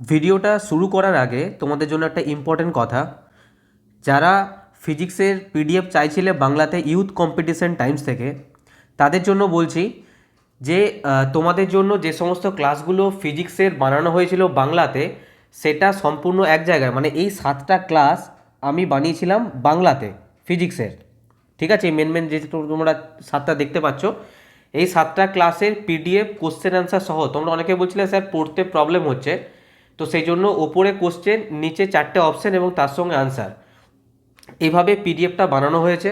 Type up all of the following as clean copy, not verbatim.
ভিডিওটা শুরু করার আগে তোমাদের জন্য একটা ইম্পর্টেন্ট কথা। যারা ফিজিক্সের পিডিএফ চাইছিলে বাংলাতে ইউথ কম্পিটিশন টাইমস থেকে, তাদের জন্য বলছি যে তোমাদের জন্য যে সমস্ত ক্লাসগুলো ফিজিক্সের বানানো হয়েছিল বাংলাতে, সেটা সম্পূর্ণ এক জায়গায়, মানে এই 7টা ক্লাস আমি বানিয়েছিলাম বাংলাতে ফিজিক্সের। ঠিক আছে, মেন যে তোমরা 7টা দেখতে পাচ্ছ, এই 7টা ক্লাসের পিডিএফ কোশ্চেন অ্যান্সার সহ। তোমরা অনেকে বলছিলে স্যার পড়তে প্রবলেম হচ্ছে, তো সেই জন্য ওপরে কোশ্চেন, নিচে 4টে অপশান এবং তার সঙ্গে আনসার, এইভাবে পিডিএফটা বানানো হয়েছে।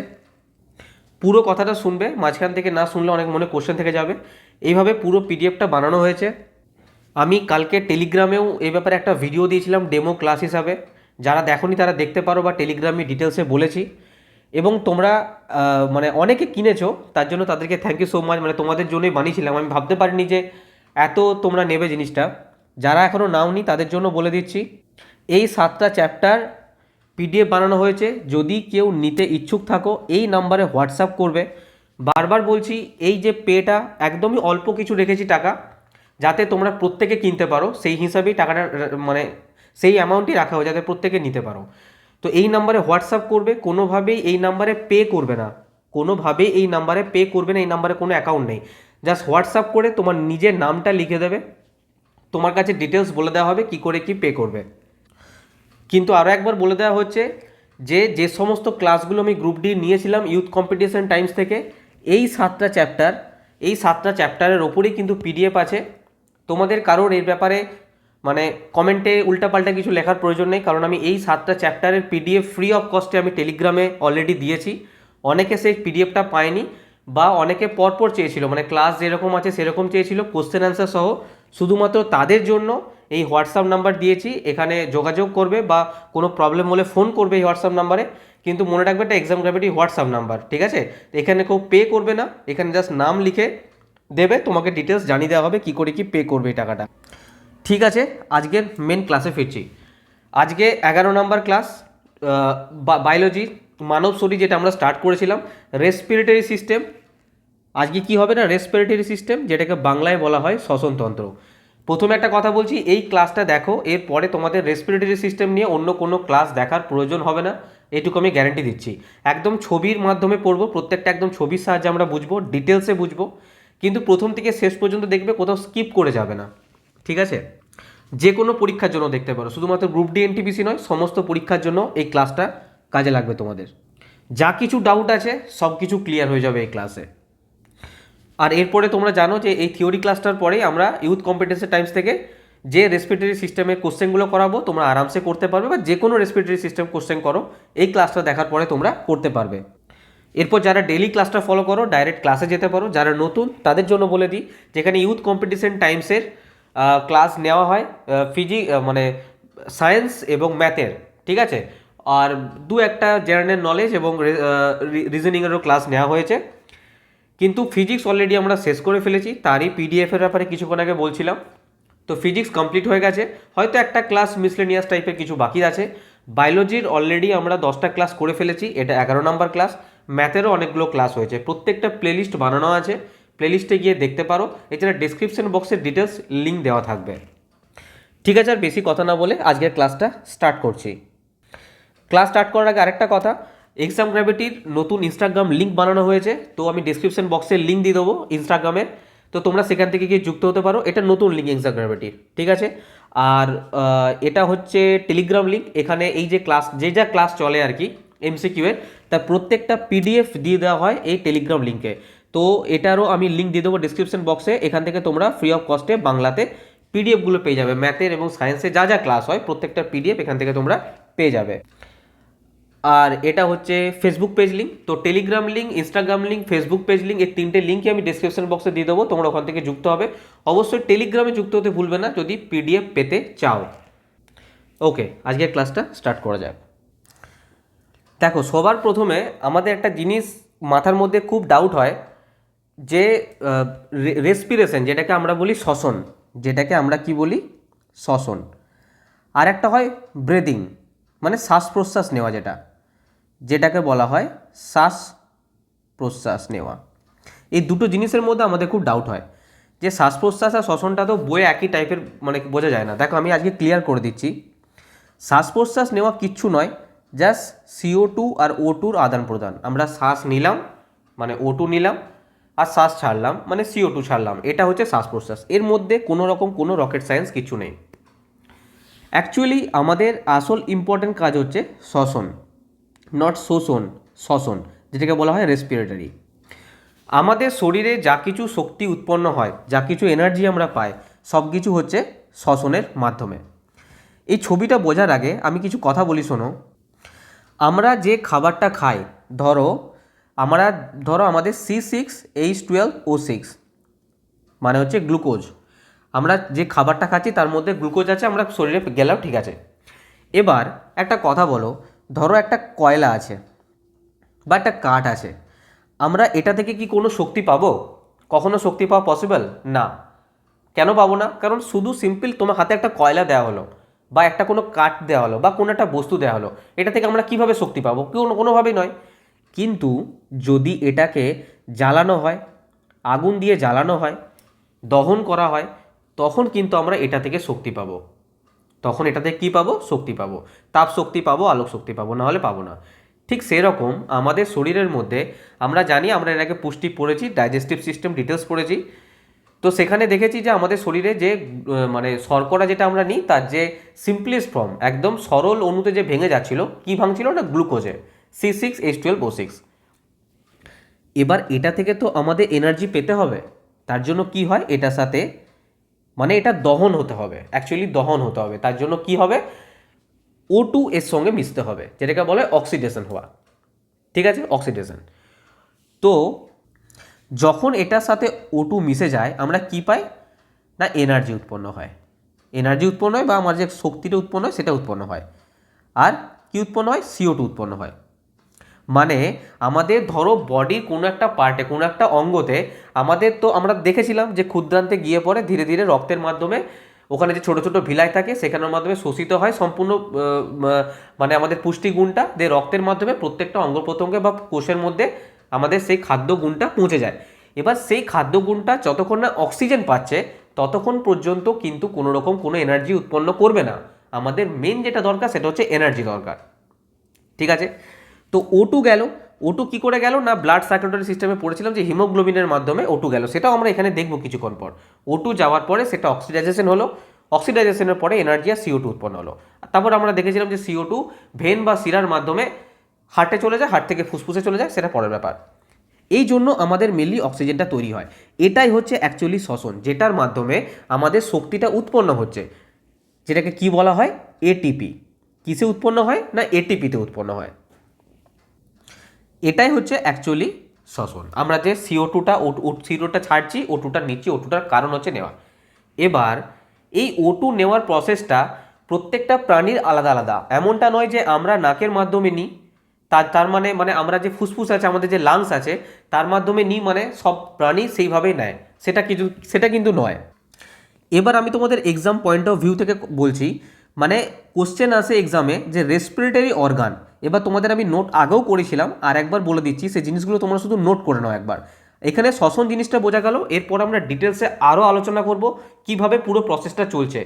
পুরো কথাটা শুনবে, মাঝখান থেকে না শুনলে অনেক মনে কোশ্চেন থেকে যাবে। এইভাবে পুরো পিডিএফটা বানানো হয়েছে। আমি কালকে টেলিগ্রামেও এই ব্যাপারে একটা ভিডিও দিয়েছিলাম ডেমো ক্লাস হিসাবে। যারা দেখোনি তারা দেখতে পারো, বা টেলিগ্রামে ডিটেলসে বলেছি। এবং তোমরা মানে অনেকে কিনেছো, তার জন্য তাদেরকে থ্যাংক ইউ সো মাচ। মানে তোমাদের জন্যই বানিয়েছিলাম, আমি ভাবতে পারিনি যে এত তোমরা নেবে জিনিসটা। যারা এখনও নাওনি তাদের জন্য বলে দিচ্ছি, এই 7টা চ্যাপ্টার পিডিএফ বানানো হয়েছে। যদি কেউ নিতে ইচ্ছুক থাকো, এই নাম্বারে হোয়াটসঅ্যাপ করবে। বারবার বলছি, এই যে পেটা একদমই অল্প কিছু রেখেছি টাকা, যাতে তোমরা প্রত্যেকে কিনতে পারো, সেই হিসাবেই টাকাটা মানে সেই অ্যামাউন্টই রাখা হয় যাতে প্রত্যেকে নিতে পারো। তো এই নাম্বারে হোয়াটসঅ্যাপ করবে, কোনোভাবেই এই নাম্বারে পে করবে না, কোনোভাবেই এই নাম্বারে পে করবে না। এই নাম্বারে কোনো অ্যাকাউন্ট নেই। জাস্ট হোয়াটসঅ্যাপ করে তোমার নিজের নামটা লিখে দেবে, তোমার কাছে ডিটেলস বলে দেওয়া হবে কী করে কি পে করবে। কিন্তু আরও একবার বলে দেওয়া হচ্ছে যে যে সমস্ত ক্লাসগুলো আমি গ্রুপ ডি নিয়েছিলাম ইউথ কম্পিটিশন টাইমস থেকে, এই 7টা চ্যাপ্টারের ওপরেই কিন্তু পিডিএফ আছে। তোমাদের কারোর এর ব্যাপারে মানে কমেন্টে উল্টাপাল্টা কিছু লেখার প্রয়োজন নেই, কারণ আমি এই 7টা চ্যাপ্টারের পিডিএফ ফ্রি অফ কস্টে আমি টেলিগ্রামে অলরেডি দিয়েছি। অনেকে সেই পিডিএফটা পায়নি, বা অনেকে পরপর চেয়েছিল, মানে ক্লাস যেরকম আছে সেরকম চেয়েছিল, কোশ্চেন অ্যান্সার সহ। শুধুমাত্র তাদের জন্য এই হোয়াটসঅ্যাপ নাম্বার দিয়েছি, এখানে যোগাযোগ করবে, বা কোনো প্রবলেম হলে ফোন করবে এই হোয়াটসঅ্যাপ নাম্বারে। কিন্তু মনে রাখবে এটা এক্সাম গ্র্যাভিটি হোয়াটসঅ্যাপ নাম্বার, ঠিক আছে? তো এখানে কেউ পে করবে না, এখানে জাস্ট নাম লিখে দেবে, তোমাকে ডিটেলস জানিয়ে দেওয়া হবে কী করে কি পে করবে এই টাকাটা। ঠিক আছে, আজকের মেন ক্লাসে ফিরছি। আজকে 11 নম্বর ক্লাস, বায়োলজি, মানব শরীর, যেটা আমরা স্টার্ট করেছিলাম, রেসপিরেটরি সিস্টেম। আজকে কি হবে না, রেসপিরেটরি সিস্টেম, যেটাকে বাংলায় বলা হয় শ্বসনতন্ত্র। প্রথমে একটা কথা বলছি, এই ক্লাসটা দেখো, এরপরে তোমাদের রেসপিরেটরি সিস্টেম নিয়ে অন্য কোনো ক্লাস দেখার প্রয়োজন হবে না, এটুকু আমি গ্যারান্টি দিচ্ছি। একদম ছবির মাধ্যমে পড়বো, প্রত্যেকটা একদম ছবির সাহায্যে আমরা বুঝবো, ডিটেলসে বুঝবো। কিন্তু প্রথম থেকে শেষ পর্যন্ত দেখবে, কোথাও স্কিপ করে যাবে না, ঠিক আছে? যে কোনো পরীক্ষার জন্য দেখতে পারো, শুধুমাত্র গ্রুপ ডি এনটিপিসি নয়, সমস্ত পরীক্ষার জন্য এই ক্লাসটা কাজে লাগবে তোমাদের। যা কিছু ডাউট আছে সব কিছু ক্লিয়ার হয়ে যাবে এই ক্লাসে। আর এরপরে তোমরা জানো যে এই থিওরি ক্লাসটার পরেই আমরা ইউথ কম্পিটিশন টাইমস থেকে যে রেসপিরেটরি সিস্টেমের কোশ্চেনগুলো করাবো, তোমরা আরামসে করতে পারবে, বা যে কোনো রেসপিরেটরি সিস্টেম কোশ্চেন করো, এই ক্লাসটা দেখার পরে তোমরা করতে পারবে। এরপর যারা ডেলি ক্লাসটা ফলো করো, ডাইরেক্ট ক্লাসে যেতে পারো। যারা নতুন তাদের জন্য বলে দিই, যেখানে ইউথ কম্পিটিশন টাইমসের ক্লাস নেওয়া হয় মানে সায়েন্স এবং ম্যাথের, ঠিক আছে? আর দু একটা জেনারেল নলেজ এবং রিজনিংয়েরও ক্লাস নেওয়া হয়েছে। কিন্তু ফিজিক্স অলরেডি আমরা শেষ করে ফেলেছি, তারই পিডিএফের ব্যাপারে কিছুক্ষণ আগে বলছিলাম। তো ফিজিক্স কমপ্লিট হয়ে গেছে, হয়তো একটা ক্লাস মিসলেনিয়াস টাইপের কিছু বাকি আছে। বায়োলজির অলরেডি আমরা 10টা ক্লাস করে ফেলেছি, এটা 11 নম্বর ক্লাস। ম্যাথেরও অনেকগুলো ক্লাস হয়েছে, প্রত্যেকটা প্লেলিস্ট বানানো আছে, প্লেলিস্টে গিয়ে দেখতে পারো। এছাড়া ডিসক্রিপশন বক্সের ডিটেলস লিঙ্ক দেওয়া থাকবে। ঠিক আছে, আর বেশি কথা না বলে আজকের ক্লাসটা স্টার্ট করছি। ক্লাস স্টার্ট করার আগে আরেকটা কথা, এক্সাম গ্র্যাভিটির নতুন ইনস্টাগ্রাম লিঙ্ক বানানো হয়েছে, তো আমি ডিসক্রিপশন বক্সে লিঙ্ক দিয়ে দেবো ইনস্টাগ্রামের, তো তোমরা সেখান থেকে গিয়ে যুক্ত হতে পারো। এটা নতুন লিঙ্ক এক্সাম গ্র্যাভিটির, ঠিক আছে? আর এটা হচ্ছে টেলিগ্রাম লিঙ্ক। এখানে এই যে ক্লাস, যে যা ক্লাস চলে আর কি এমসিকিউ এর, তার প্রত্যেকটা পিডিএফ দিয়ে দেওয়া হয় এই টেলিগ্রাম লিঙ্কে। তো এটারও আমি লিঙ্ক দিয়ে দেবো ডিসক্রিপশন বক্সে, এখান থেকে তোমরা ফ্রি অফ কস্টে বাংলাতে পিডিএফগুলো পেয়ে যাবে। ম্যাথের এবং সায়েন্সে যা যা ক্লাস হয় প্রত্যেকটা পিডিএফ এখান থেকে তোমরা পেয়ে যাবে। আর এটা হচ্ছে ফেসবুক পেজ লিঙ্ক। তো Telegram link, Instagram link, Facebook page link, এই 3টে লিঙ্কই আমি ডিসক্রিপশন বক্সে দিয়ে দেবো, তোমরা ওখান থেকে যুক্ত হবে। অবশ্যই টেলিগ্রামে যুক্ত হতে ভুলবে না যদি পিডিএফ পেতে চাও। ওকে, আজকের ক্লাসটা স্টার্ট করা যাক। দেখো, সবার প্রথমে আমাদের একটা জিনিস মাথার মধ্যে খুব ডাউট হয়, যে রেসপিরেশন, যেটাকে আমরা বলি শ্বসন, যেটাকে আমরা কি বলি, শ্বসন। আর একটা হয় ব্রেদিং, মানে শ্বাস প্রশ্বাস নেওয়া, যেটাকে বলা হয় শ্বাস প্রশ্বাস নেওয়া। এই দুটো জিনিসের মধ্যে আমাদের খুব ডাউট হয়। যে শ্বাস প্রশ্বাস আর শ্বসনটা তো বইয়ে একই টাইপের মানে বোঝা যায় না। দেখো আমি আজকে ক্লিয়ার করে দিচ্ছি, শ্বাস প্রশ্বাস নেওয়া কিচ্ছু নয়, জাস্ট CO2 আর O2-র আদান প্রদান। আমরা শ্বাস নিলাম মানে O2 নিলাম, আর শ্বাস ছাড়লাম মানে CO2 ছাড়লাম, এটা হচ্ছে শ্বাস প্রশ্বাস। এর মধ্যে কোনো রকম কোনো রকেট সায়েন্স কিছু নেই। অ্যাকচুয়ালি আমাদের আসল ইম্পর্টেন্ট কাজ হচ্ছে শ্বসন, নট শোষণ, শ্বসন, যেটাকে বলা হয় রেসপিরেটরি। আমাদের শরীরে যা কিছু শক্তি উৎপন্ন হয়, যা কিছু এনার্জি আমরা পাই, সব কিছু হচ্ছে শ্বসনের মাধ্যমে। এই ছবিটা বোঝার আগে আমি কিছু কথা বলি, শোনো। আমরা যে খাবারটা খাই, ধরো আমাদের C6H12O6 মানে হচ্ছে গ্লুকোজ। আমরা যে খাবারটা খাচ্ছি তার মধ্যে গ্লুকোজ আছে, আমরা শরীরে গেলাও, ঠিক আছে। এবার একটা কথা বলো, ধরো একটা কয়লা আছে বা একটা কাঠ আছে, আমরা এটা থেকে কি কোনো শক্তি পাবো? কখনো শক্তি পাওয়া পসিবল না। কেন পাবো না? কারণ শুধু সিম্পল তোমার হাতে একটা কয়লা দেওয়া হলো বা একটা কোনো কাঠ দেওয়া হলো বা কোনো একটা বস্তু দেওয়া হলো, এটা থেকে আমরা কিভাবে শক্তি পাবো? কোনোভাবেই নয়। কিন্তু যদি এটাকে জ্বালানো হয়, আগুন দিয়ে জ্বালানো হয়, দহন করা হয়, তখন কিন্তু আমরা এটা থেকে শক্তি পাবো। তখন এটা থেকে কী পাবো? শক্তি পাবো, তাপ শক্তি পাবো, আলোক শক্তি পাবো, নাহলে পাবো না। ঠিক সেরকম আমাদের শরীরের মধ্যে আমরা জানি, আমরা এর আগে পুষ্টি পড়েছি, ডাইজেস্টিভ সিস্টেম ডিটেলস পড়েছি, তো সেখানে দেখেছি যে আমাদের শরীরে যে মানে শর্করা যেটা আমরা নিই তার যে সিম্পলেস্ট ফর্ম, একদম সরল অণুতে যে ভেঙে যাচ্ছিল, কি ভাঙছিল না? গ্লুকোজে, C6H12O6। এবার এটা থেকে তো আমাদের এনার্জি পেতে হবে, তার জন্য কি হয়, এটার সাথে মানে এটা দহন হতে হবে, অ্যাকচুয়ালি দহন হতে হবে। তার জন্য কি হবে? O2 এর সঙ্গে মিশতে হবে, যেটাকে বলে অক্সিডেশন হওয়া, ঠিক আছে, অক্সিডেশন। তো যখন এটার সাথে O2 মিশে যায়, আমরা কি পাই না? এনার্জি উৎপন্ন হয়। এনার্জি উৎপন্ন হয় বা আমার যে শক্তিটা উৎপন্ন হয় সেটা উৎপন্ন হয়। আর কি উৎপন্ন হয়? CO2 উৎপন্ন হয়। মানে আমাদের ধরো বডির কোনো একটা পার্টে, কোনো একটা অঙ্গতে আমাদের, তো আমরা দেখেছিলাম যে ক্ষুদ্রান্তে গিয়ে পড়ে ধীরে ধীরে রক্তের মাধ্যমে, ওখানে যে ছোটো ছোটো ভিলাই থাকে সেখানের মাধ্যমে শোষিত হয় সম্পূর্ণ, মানে আমাদের পুষ্টিগুণটা দিয়ে রক্তের মাধ্যমে প্রত্যেকটা অঙ্গ প্রত্যঙ্গে বা কোষের মধ্যে আমাদের সেই খাদ্য গুণটা পৌঁছে যায়। এবার সেই খাদ্য গুণটা যতক্ষণ না অক্সিজেন পাচ্ছে ততক্ষণ পর্যন্ত কিন্তু কোনো রকম কোনো এনার্জি উৎপন্ন করবে না। আমাদের মেন যেটা দরকার সেটা হচ্ছে এনার্জি দরকার, ঠিক আছে। তো O2 গেল, O2 কী করে গেল না? ব্লাড সার্কুলেটরি সিস্টেমে পড়েছিলাম যে হিমোগ্লোবিনের মাধ্যমে O2 গেল, সেটাও আমরা এখানে দেখবো কিছুক্ষণ পর। O2 যাওয়ার পরে সেটা অক্সিডাইজেশন হলো, অক্সিডাইজেশনের পরে এনার্জি আর CO2 উৎপন্ন হলো। তারপর আমরা দেখেছিলাম যে CO2 ভেন বা শিরার মাধ্যমে হার্টে চলে যায়, হার্ট থেকে ফুসফুসে চলে যায়, সেটা পরের ব্যাপার। এই জন্য আমাদের মেনলি অক্সিজেনটা তৈরি হয়। এটাই হচ্ছে অ্যাকচুয়ালি শ্বসন, যেটার মাধ্যমে আমাদের শক্তিটা উৎপন্ন হচ্ছে, যেটাকে কি বলা হয়? ATP। কিসে উৎপন্ন হয় না? ATPতে উৎপন্ন হয়। এটাই হচ্ছে অ্যাকচুয়ালি শ্বসন। আমরা যে CO2টা ছাড়ছি, O2টা নিচ্ছি, O2টার কারণ হচ্ছে নেওয়া। এবার এই O2 নেওয়ার প্রসেসটা প্রত্যেকটা প্রাণীর আলাদা আলাদা। এমনটা নয় যে আমরা নাকের মাধ্যমে নিই, তার মানে আমরা যে ফুসফুস আছে, আমাদের যে লাংস আছে, তার মাধ্যমে নিই মানে সব প্রাণী সেইভাবেই নেয়, সেটা কিন্তু নয়। এবার আমি তোমাদের এক্সাম পয়েন্ট অফ ভিউ থেকে বলছি, মানে কোশ্চেন আসে এক্সামে যে রেসপিরেটরি অর্গান। এবার তোমাদের আমি নোট আগেও করেছিলাম, আর একবার বলে দিচ্ছি, সেই জিনিসগুলো তোমরা শুধু নোট করে নাও একবার। এখানে শ্বসন জিনিসটা বোঝা গেল। এরপর আমরা ডিটেলসে আরও আলোচনা করব কিভাবে পুরো প্রসেসটা চলছে,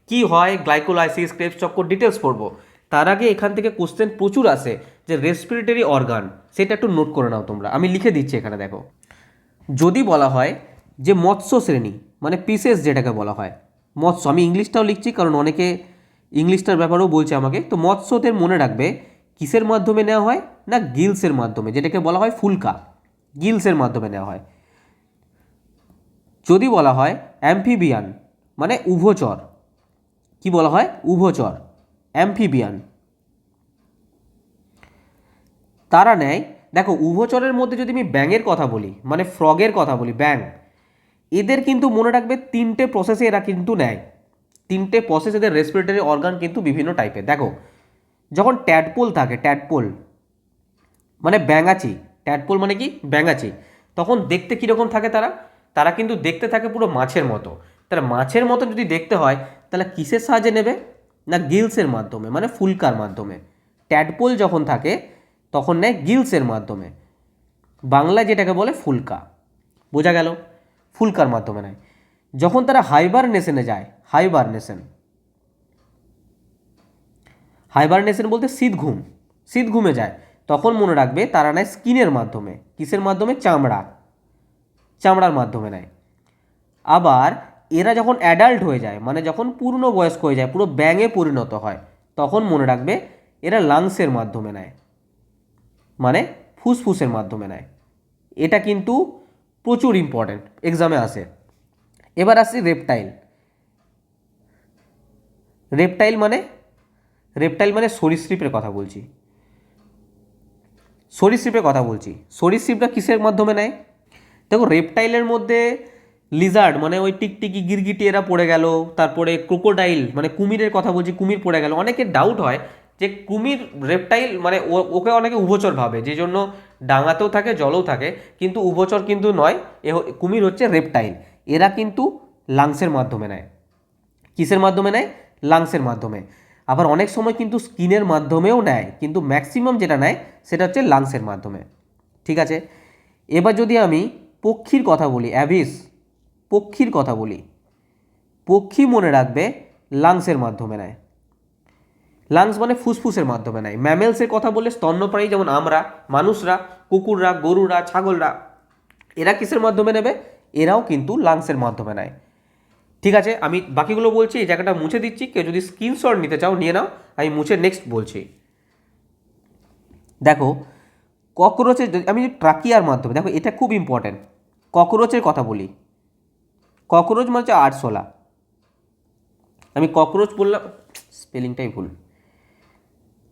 কি হয়, গ্লাইকোলাইসিস, ক্রেবস চক্কর, ডিটেলস পড়বো। তার আগে এখান থেকে কোশ্চেন প্রচুর আসে যে রেসপিরেটরি অর্গান, সেটা একটু নোট করে নাও তোমরা, আমি লিখে দিচ্ছি এখানে দেখো। যদি বলা হয় যে মৎস্য শ্রেণী, মানে পিসেস যেটাকে বলা হয়, মৎস্য, আমি ইংলিশটাও লিখছি কারণ অনেকে ইংলিশটার ব্যাপারেও বলছে আমাকে। তো মৎস্যদের মনে রাখবে কিসের মাধ্যমে নেওয়া হয় না? গিলসের মাধ্যমে, যেটাকে বলা হয় ফুলকা, গিলসের মাধ্যমে নেওয়া হয়। যদি বলা হয় অ্যাম্ফিবিয়ান, মানে উভচর, কি বলা হয়? উভচর, অ্যাম্ফিবিয়ান, তারা নেয়। দেখো উভচরের মধ্যে যদি আমি ব্যাঙের কথা বলি, মানে ফ্রগের কথা বলি, ব্যাঙ, এদের কিন্তু মনে রাখবে তিনটে প্রসেসে এরা কিন্তু নেয়। তিনটে প্রসেস, এদের রেসপিরেটরি অর্গান কিন্তু বিভিন্ন টাইপের। দেখো যখন ট্যাডপোল থাকে, ট্যাডপোল মানে ব্যাঙাচি, ট্যাডপোল মানে কি? ব্যাঙাচি, তখন দেখতে কীরকম থাকে তারা? তারা কিন্তু দেখতে থাকে পুরো মাছের মতো। তারা মাছের মতো যদি দেখতে হয় তাহলে কিসের সাহায্যে নেবে না? গিলসের মাধ্যমে, মানে ফুলকার মাধ্যমে। ট্যাডপোল যখন থাকে তখন নেয় গিলসের মাধ্যমে, বাংলা যেটাকে বলে ফুলকা, বোঝা গেল? ফুলকার মাধ্যমে নেয়। যখন তারা হাইবারনেশনে যায়, হাইবারনেশন বলতে শীত ঘুমে যায়, তখন মনে রাখবে তারা নেয় স্কিনের মাধ্যমে। কিসের মাধ্যমে? চামড়ার মাধ্যমে নেয়। আবার এরা যখন অ্যাডাল্ট হয়ে যায়, মানে যখন পূর্ণবয়স্ক হয়ে যায়, পুরো ব্যাঙে পরিণত হয়, তখন মনে রাখবে এরা লাংসের মাধ্যমে নেয়, মানে ফুসফুসের মাধ্যমে নেয়। এটা কিন্তু প্রচুর ইম্পর্ট্যান্ট, এক্সামে আসে। এবার আসছি রেপটাইল মানে সরীসৃপের কথা বলছি। সরীসৃপরা কিসের মাধ্যমে নেয়? দেখো, রেপটাইলের মধ্যে লিজার্ড মানে ওই টিকটিকি, গিরগিটি এরা পড়ে গেল, তারপরে ক্রোকোডাইল মানে কুমিরের কথা বলছি, কুমির পড়ে গেল। অনেকের ডাউট হয় যে কুমির রেপটাইল মানে ওকে অনেকে উভচর ভাবে, যে জন্য ডাঙাতেও থাকে জলেও থাকে, কিন্তু উভচর কিন্তু নয়, কুমির হচ্ছে রেপটাইল। এরা কিন্তু লাংসের মাধ্যমে নেয়। কিসের মাধ্যমে নেয়? লাংসের মাধ্যমে। আবার অনেক সময় কিন্তু স্কিনের মাধ্যমেও নেয়, কিন্তু ম্যাক্সিমাম যেটা নেয় সেটা হচ্ছে লাংসের মাধ্যমে। ঠিক আছে, এবার যদি আমি পক্ষীর কথা বলি, পক্ষী মনে রাখবে লাংসের মাধ্যমে নেয়। লাংস মানে ফুসফুসের মাধ্যমে নেয়। ম্যামেলসের কথা বললে স্তন্যপ্রাণী, যেমন আমরা, মানুষরা, কুকুররা, গরুরা, ছাগলরা, এরা কিসের মাধ্যমে নেবে? এরাও কিন্তু লাংসের মাধ্যমে নেয়। ঠিক আছে, আমি বাকিগুলো বলছি, এই জায়গাটা মুছে দিচ্ছি, কেউ যদি স্ক্রিনশট নিতে চাও নিয়ে নাও, আমি মুছে নেক্সট বলছি। দেখো, ককরোচের, আমি ট্রাকিয়ার মাধ্যমে, দেখো এটা খুব ইম্পর্ট্যান্ট। ককরোচের কথা বলি, ককরোচ মানে হচ্ছে আরশোলা। আমি ককরোচ বললাম, স্পেলিংটাই ভুল,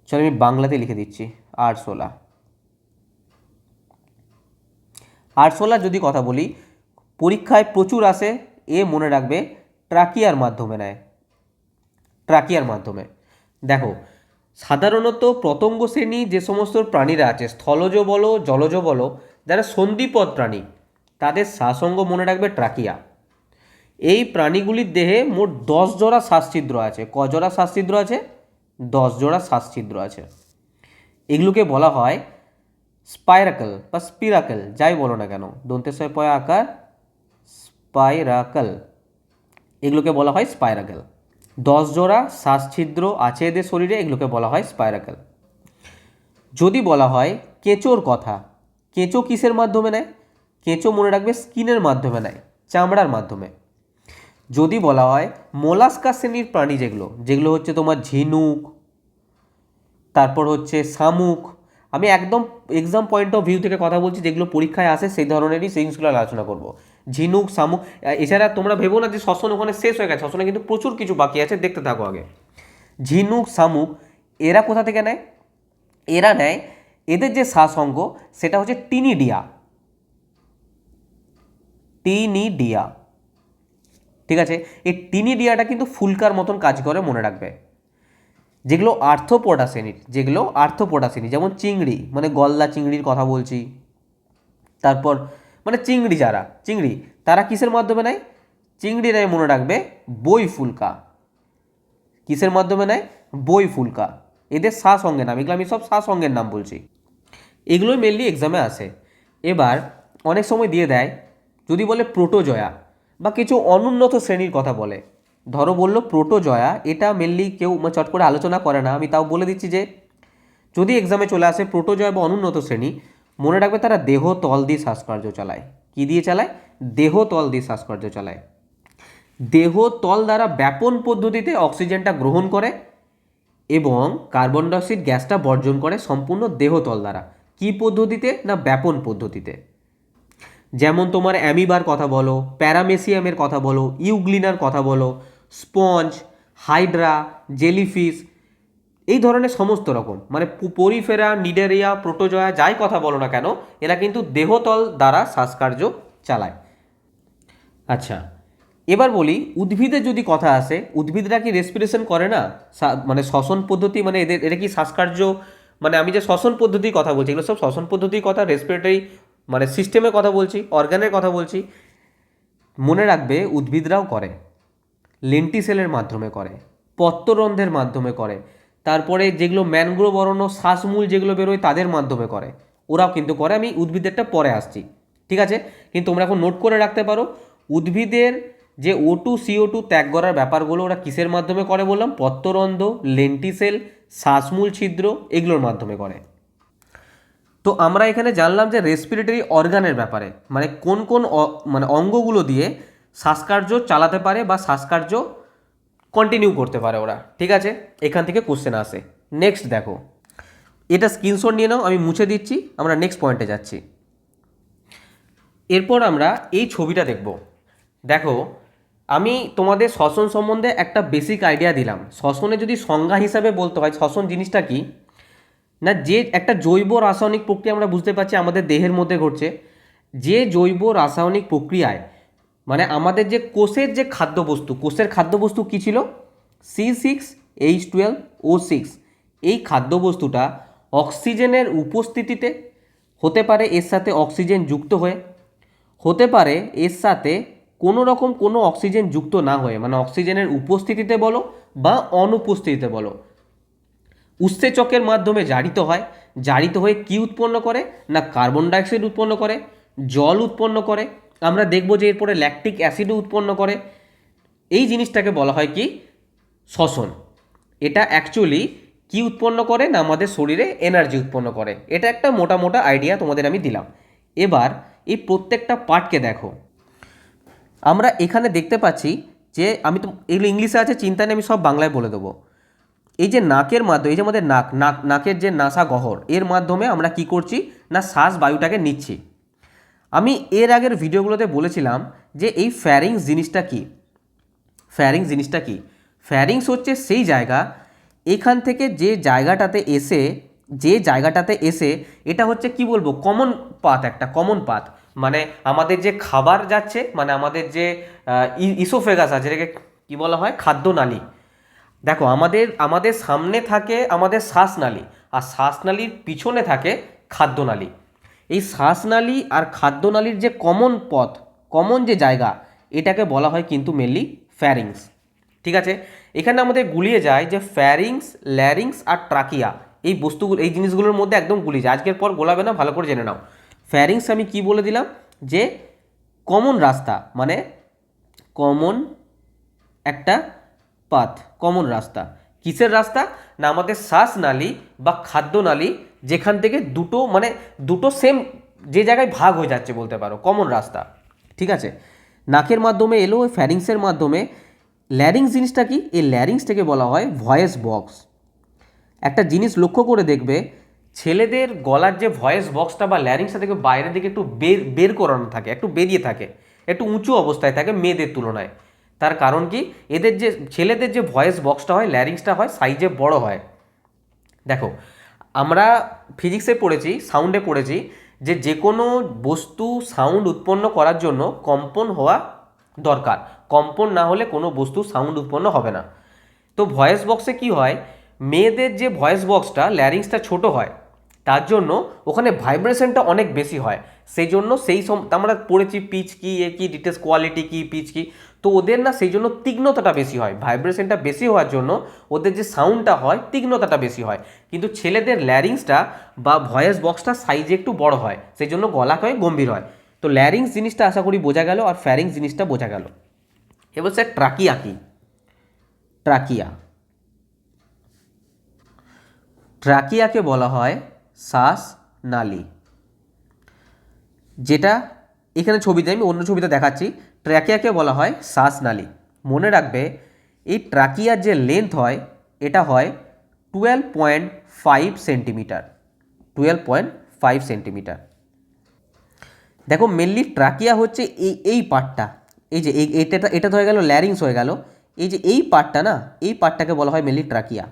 চলো আমি বাংলাতে লিখে দিচ্ছি, আরশোলা যদি কথা বলি, পরীক্ষায় প্রচুর আসে, মনে রাখবে ট্রাকিয়ার মাধ্যমে। দেখো, সাধারণত পতঙ্গ শ্রেণী যে সমস্ত প্রাণীরা আছে, স্থলজ বলো জলজ বলো, যারা সন্ধিপদ প্রাণী, তাদের শ্বাসঙ্গ মনে রাখবে ট্রাকিয়া। এই প্রাণীগুলির দেহে মোট 10 জোড়া শ্বাসছিদ্র আছে। কজোড়া শ্বাসছিদ্র আছে? 10 জোড়া শ্বাসছিদ্র আছে। এগুলোকে বলা হয় স্পাইরাকল বা স্পিরাকল, যাই বলো না কেন, দন্তেশ্বয় পয় আকার, স্পাইরাকল, এগুলোকে বলা হয় স্পাইরাকল। 10 জোড়া শ্বাসছিদ্র আছে এদের শরীরে, এগুলোকে বলা হয় স্পাইরাকল। যদি বলা হয় কেঁচোর কথা, কেঁচো কিসের মাধ্যমে নেয়? কেঁচো মনে রাখবে স্কিনের মাধ্যমে নেয়, চামড়ার মাধ্যমে। যদি বলা হয় মোলাস্কা শ্রেণীর প্রাণী, যেগুলো হচ্ছে তোমার ঝিনুক, তারপর হচ্ছে শামুক, আমি একদম এক্সাম পয়েন্ট অফ ভিউ থেকে কথা বলছি, যেগুলো পরীক্ষায় আসে সেই ধরনেরই জিনিসগুলো আলোচনা করব। ঝিনুক, শামুক, এছাড়া তোমরা ভেবো না যে শ্বসন ওখানে শেষ হয়ে গেছে, শ্বসনে কিন্তু প্রচুর কিছু বাকি আছে, দেখতে থাকো আগে। ঝিনুক, শামুক, এরা কোথা থেকে নেয়? এরা নেয়, এদের যে শ্বাসঅঙ্গ সেটা হচ্ছে টিনিডিয়া। ঠিক আছে, এই টিনিডিয়াটা কিন্তু ফুলকার মতন কাজ করে, মনে রাখবে। যেগুলো আর্থ্রোপোডা শ্রেণীর, যেমন চিংড়ি, মানে গলদা চিংড়ির কথা বলছি, তারপর মানে চিংড়ি তারা কিসের মাধ্যমে নেয়? চিংড়ি নেয়, মনে রাখবে বই ফুলকা। কিসের মাধ্যমে নেয়? বই ফুলকা। এদের শ্বাসঅঙ্গের নাম, এগুলো আমি সব শ্বাসঅঙ্গের নাম বলছি, এগুলোই মেনলি এক্সামে আসে। এবার অনেক সময় দিয়ে দেয় যদি বলে প্রোটোজয়া বা কিছু অনুন্নত শ্রেণীর কথা বলে, ধরো বললো প্রোটোজয়া, এটা মেনলি কেউ চট করে আলোচনা করে না, আমি তাও বলে দিচ্ছি যে যদি এক্সামে চলে আসে প্রোটোজয়া বা অনুন্নত শ্রেণী, মনে রাখবে তারা দেহ তল দিয়ে শ্বাসকার্য চালায়। কি দিয়ে চালায়? দেহ তল দিয়ে শ্বাসকার্য চালায়। দেহ তল দ্বারা ব্যাপন পদ্ধতিতে অক্সিজেনটা গ্রহণ করে এবং কার্বন ডাইঅক্সাইড গ্যাসটা বর্জন করে, সম্পূর্ণ দেহতল দ্বারা। কি পদ্ধতিতে? না ব্যাপন পদ্ধতিতে। যেমন তোমার অ্যামিবার কথা বলো, প্যারামেসিয়ামের কথা বলো, ইউগ্লিনার কথা বলো, স্পঞ্জ, হাইড্রা, জেলিফিশ, এই ধরনের সমস্ত রকম মানে পরিফেরা, নিডারিয়া, প্রোটোজয়া, যাই কথা বলো না কেন, এরা কিন্তু দেহতল দ্বারা শ্বাসকার্য চালায়। আচ্ছা, এবার বলি উদ্ভিদের যদি কথা আসে, উদ্ভিদরা কি রেসপিরেশন করে না? মানে শ্বসন পদ্ধতি, মানে এরা কি শ্বাসকার্য, মানে আমি যে শ্বসন পদ্ধতির কথা বলছি, এগুলো সব শ্বসন পদ্ধতির কথা, রেসপিরেটরি মানে সিস্টেমের কথা বলছি, অর্গানের কথা বলছি। মনে রাখবে উদ্ভিদরাও করে, লেন্টিসেলের মাধ্যমে করে, পত্ররন্ধ্রের মাধ্যমে করে, তারপরে যেগুলো ম্যানগ্রোভ অরণ্য, শ্বাসমূল যেগুলো বেরোয় তাদের মাধ্যমে করে, ওরাও কিন্তু করে। আমি উদ্ভিদেরটা পরে আসছি, ঠিক আছে? কিন্তু তোমরা এখন নোট করে রাখতে পারো, উদ্ভিদের যে O2 CO2 ত্যাগ করার ব্যাপারগুলো ওরা কিসের মাধ্যমে করে বললাম? পত্ররন্ধ্র, লেন্টিসেল, শ্বাসমূল ছিদ্র এগুলোর মাধ্যমে করে। তো আমরা এখানে জানলাম যে রেসপিরেটরি অর্গানের ব্যাপারে, মানে কোন কোন মানে অঙ্গগুলো দিয়ে শ্বাসকার্য চালাতে পারে বা শ্বাসকার্য কন্টিনিউ করতে পারে ওরা। ঠিক আছে, এখান থেকে কোশ্চেন আসে। নেক্সট দেখো, এটা স্ক্রিনশট নিয়ে নাও, আমি মুছে দিচ্ছি, আমরা নেক্সট পয়েন্টে যাচ্ছি। এরপর আমরা এই ছবিটা দেখব। দেখো, আমি তোমাদের শ্বসন সম্বন্ধে একটা বেসিক আইডিয়া দিলাম। শ্বসনে যদি সংজ্ঞা হিসাবে বলতে হয়, শ্বসন জিনিসটা কি না, যে একটা জৈব রাসায়নিক প্রক্রিয়া আমরা বুঝতে পারছি আমাদের দেহের মধ্যে ঘটছে, যে জৈব রাসায়নিক প্রক্রিয়ায় মানে আমাদের যে কোষের যে খাদ্যবস্তু, কোষের খাদ্যবস্তু কী ছিল? C6H12O6। এই খাদ্যবস্তুটা অক্সিজেনের উপস্থিতিতে হতে পারে, এর সাথে অক্সিজেন যুক্ত হয়ে, হতে পারে এর সাথে কোনো রকম কোনো অক্সিজেন যুক্ত না হয়ে, মানে অক্সিজেনের উপস্থিতিতে বলো বা অনুপস্থিতিতে বলো, উৎসেচকের মাধ্যমে জারিত হয়। জারিত হয়ে কি উৎপন্ন করে না কার্বন ডাইঅক্সাইড উৎপন্ন করে, জল উৎপন্ন করে, আমরা দেখব যে এরপরে ল্যাকটিক অ্যাসিডও উৎপন্ন করে। এই জিনিসটাকে বলা হয় কি? শ্বসন। এটা অ্যাকচুয়ালি কি উৎপন্ন করে না আমাদের শরীরে এনার্জি উৎপন্ন করে। এটা একটা মোটা মোটা আইডিয়া তোমাদের আমি দিলাম। এবার এই প্রত্যেকটা পার্টকে দেখো। আমরা এখানে দেখতে পাচ্ছি যে আমি তো এগুলো ইংলিশে আছে, চিন্তা নেই, আমি সব বাংলায় বলে দেবো। এই যে নাকের মাধ্যমে, এই যে আমাদের নাকের যে নাসা গহ্বর, এর মাধ্যমে আমরা কি করছি না শ্বাস বায়ুটাকে নিচ্ছি। আমি এর আগের ভিডিওগুলোতে বলেছিলাম যে এই ফ্যারিংস জিনিসটা কি। ফ্যারিংস জিনিসটা কি? ফ্যারিংস হচ্ছে সেই জায়গা, এখান থেকে যে জায়গাটাতে এসে এটা হচ্ছে কি বলবো, কমন পাথ, একটা কমন পাথ। মানে আমাদের যে খাবার যাচ্ছে, মানে আমাদের যে ইসোফেগাস আছে, এটাকে কী বলা হয়? খাদ্যনালী। দেখো, আমাদের সামনে থাকে আমাদের শ্বাসনালী, আর শ্বাসনালীর পিছনে থাকে খাদ্যনালী। এই শ্বাসনালী আর খাদ্যনালীর যে কমন পথ, কমন যে জায়গা, এটাকে বলা হয় কিন্তু মেনলি ফ্যারিংস। ঠিক আছে, এখানে আমাদের গুলিয়ে যায় যে ফ্যারিংস, ল্যারিংস আর ট্রাকিয়া, এই বস্তুগুলো, এই জিনিসগুলোর মধ্যে একদম গুলিয়ে যায়। আজকের পর গোলাবে না, ভালো করে জেনে নাও। ফ্যারিংস আমি কি বলে দিলাম যে কমন রাস্তা, মানে কমন একটা পাথ, কমন রাস্তা। কিসের রাস্তা না আমাদের শ্বাসনালী বা খাদ্যনালী, যেখান থেকে দুটো সেম যে জায়গায় ভাগ হয়ে যাচ্ছে বলতে পারো, কমন রাস্তা। ঠিক আছে, নাকের মাধ্যমে এলো, ওই ফ্যারিংসের মাধ্যমে। ল্যারিংস জিনিসটা কি? এই ল্যারিংসটাকে বলা হয় ভয়েস বক্স। একটা জিনিস লক্ষ্য করে দেখবে, ছেলেদের গলার যে ভয়েস বক্সটা বা ল্যারিংসটা থেকে বাইরের দিকে একটু বের করানো থাকে, একটু বেরিয়ে থাকে, একটু উঁচু অবস্থায় থাকে মেয়েদের তুলনায়। তার কারণ কি? ছেলেদের যে ভয়েস বক্সটা হয়, ল্যারিংসটা হয় সাইজে বড় হয়। দেখো, আমরা ফিজিক্সে পড়েছি, সাউন্ডে পড়েছি যে কোনো বস্তু সাউন্ড উৎপন্ন করার জন্য কম্পন হওয়া দরকার। কম্পন না হলে কোনো বস্তু সাউন্ড উৎপন্ন হবে না। তো ভয়েস বক্সে কি হয়, মেয়েদের যে ভয়েস বক্সটা, ল্যারিংসটা ছোট হয়, তার জন্য ওখানে ভাইব্রেশনটা অনেক বেশি হয়। সেই জন্য আমরা পড়েছি পিচ কি, কি ডিটেলস, কোয়ালিটি কি, পিচ কি। তো ওদের না সেই জন্য তীক্ষ্ণতাটা বেশি হয়, ভাইব্রেশনটা বেশি হওয়ার জন্য ওদের যে সাউন্ডটা হয় তীক্ষ্ণতাটা বেশি হয়। কিন্তু ছেলেদের ল্যারিংসটা বা ভয়েস বক্সটা সাইজে একটু বড় হয়, সেই জন্য গলা হয় গম্ভীর হয়। তো ল্যারিংস জিনিসটা আশা করি বোঝা গেল, আর ফ্যারিংস জিনিসটা বোঝা গেল। এবার স্যার ট্রাকিয়া কি? ট্রাকিয়াকে বলা হয় শ্বাসনালী। যেটা এখানে ছবিতে, আমি অন্য ছবিতে দেখাচ্ছি, ট্রাকিয়াকে বলা হয় শ্বাসনালী। মনে রাখবে, এই ট্রাকিয়ার যে লেন্থ হয়, এটা হয় 12.5 সেন্টিমিটার। 12.5 সেন্টিমিটার। দেখো, মেনলি ট্রাকিয়া হচ্ছে এই পার্টটা, এই যে এটা তো হয়ে গেল ল্যারিংস হয়ে গেল। এই যে এই পার্টটা না, এই পার্টটাকে বলা হয় মেনলি ট্রাকিয়া।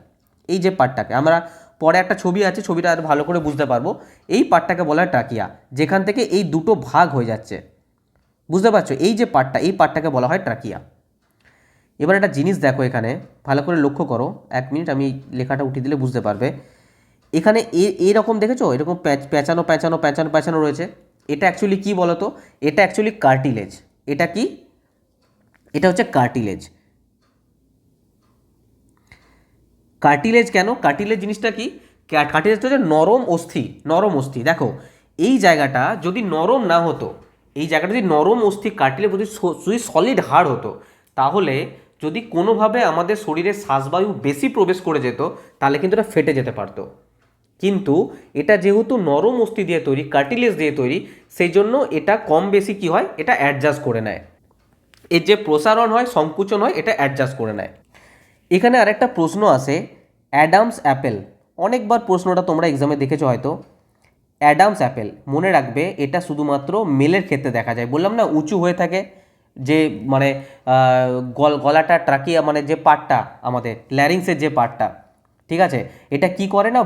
এই যে পার্টটাকে আমরা পরে একটা ছবি আছে, ছবিটা আর ভালো করে বুঝতে পারবো। এই পার্টটাকে বলা হয় ট্রাকিয়া, যেখান থেকে এই দুটো ভাগ হয়ে যাচ্ছে, বুঝতে পারছো? এই যে পার্টটা, এই পার্টটাকে বলা হয় ট্রাকিয়া। এবার একটা জিনিস দেখো, এখানে ভালো করে লক্ষ্য করো, 1 মিনিট, আমি লেখাটা উঠিয়ে দিলে বুঝতে পারবে। এখানে এরকম দেখেছো, এরকম প্যাঁচানো প্যাঁচানো প্যাঁচানো প্যাঁচানো রয়েছে। এটা অ্যাকচুয়ালি কী বলো তো? এটা অ্যাকচুয়ালি কার্টিলেজ। এটা কি? এটা হচ্ছে কার্টিলেজ। কার্টিলেজ কেন? কার্টিলেজ জিনিসটা কি? কার্টিলেজটা হচ্ছে নরম অস্থি। নরম অস্থি। দেখো, এই জায়গাটা যদি নরম না হতো, এই জায়গাটা যদি নরম অস্থি কাটলে যদি সলিড হাড় হতো, তাহলে যদি কোনোভাবে আমাদের শরীরে শ্বাসবায়ু বেশি প্রবেশ করে যেত, তাহলে কিন্তু এটা ফেটে যেতে পারতো। কিন্তু এটা যেহেতু নরম অস্থি দিয়ে তৈরি, কার্টিলেজ দিয়ে তৈরি, সেই জন্য এটা কম বেশি কি হয়, এটা অ্যাডজাস্ট করে নেয়। এর যে প্রসারণ হয়, সংকুচন হয়, এটা অ্যাডজাস্ট করে নেয়। এখানে আরেকটা প্রশ্ন আসে, অ্যাডামস অ্যাপেল। অনেকবার প্রশ্নটা তোমরা এক্সামে দেখেছো হয়তো। অ্যাডামস অ্যাপেল, মনে রাখবে এটা শুধুমাত্র মেলের ক্ষেত্রে দেখা যায়। বললাম না উঁচু হয়ে থাকে, যে মানে গলাটা ট্রাকিয়া মানে যে পার্টটা আমাদের ল্যারিংসের যে পার্টটা, ঠিক আছে, এটা কি করে না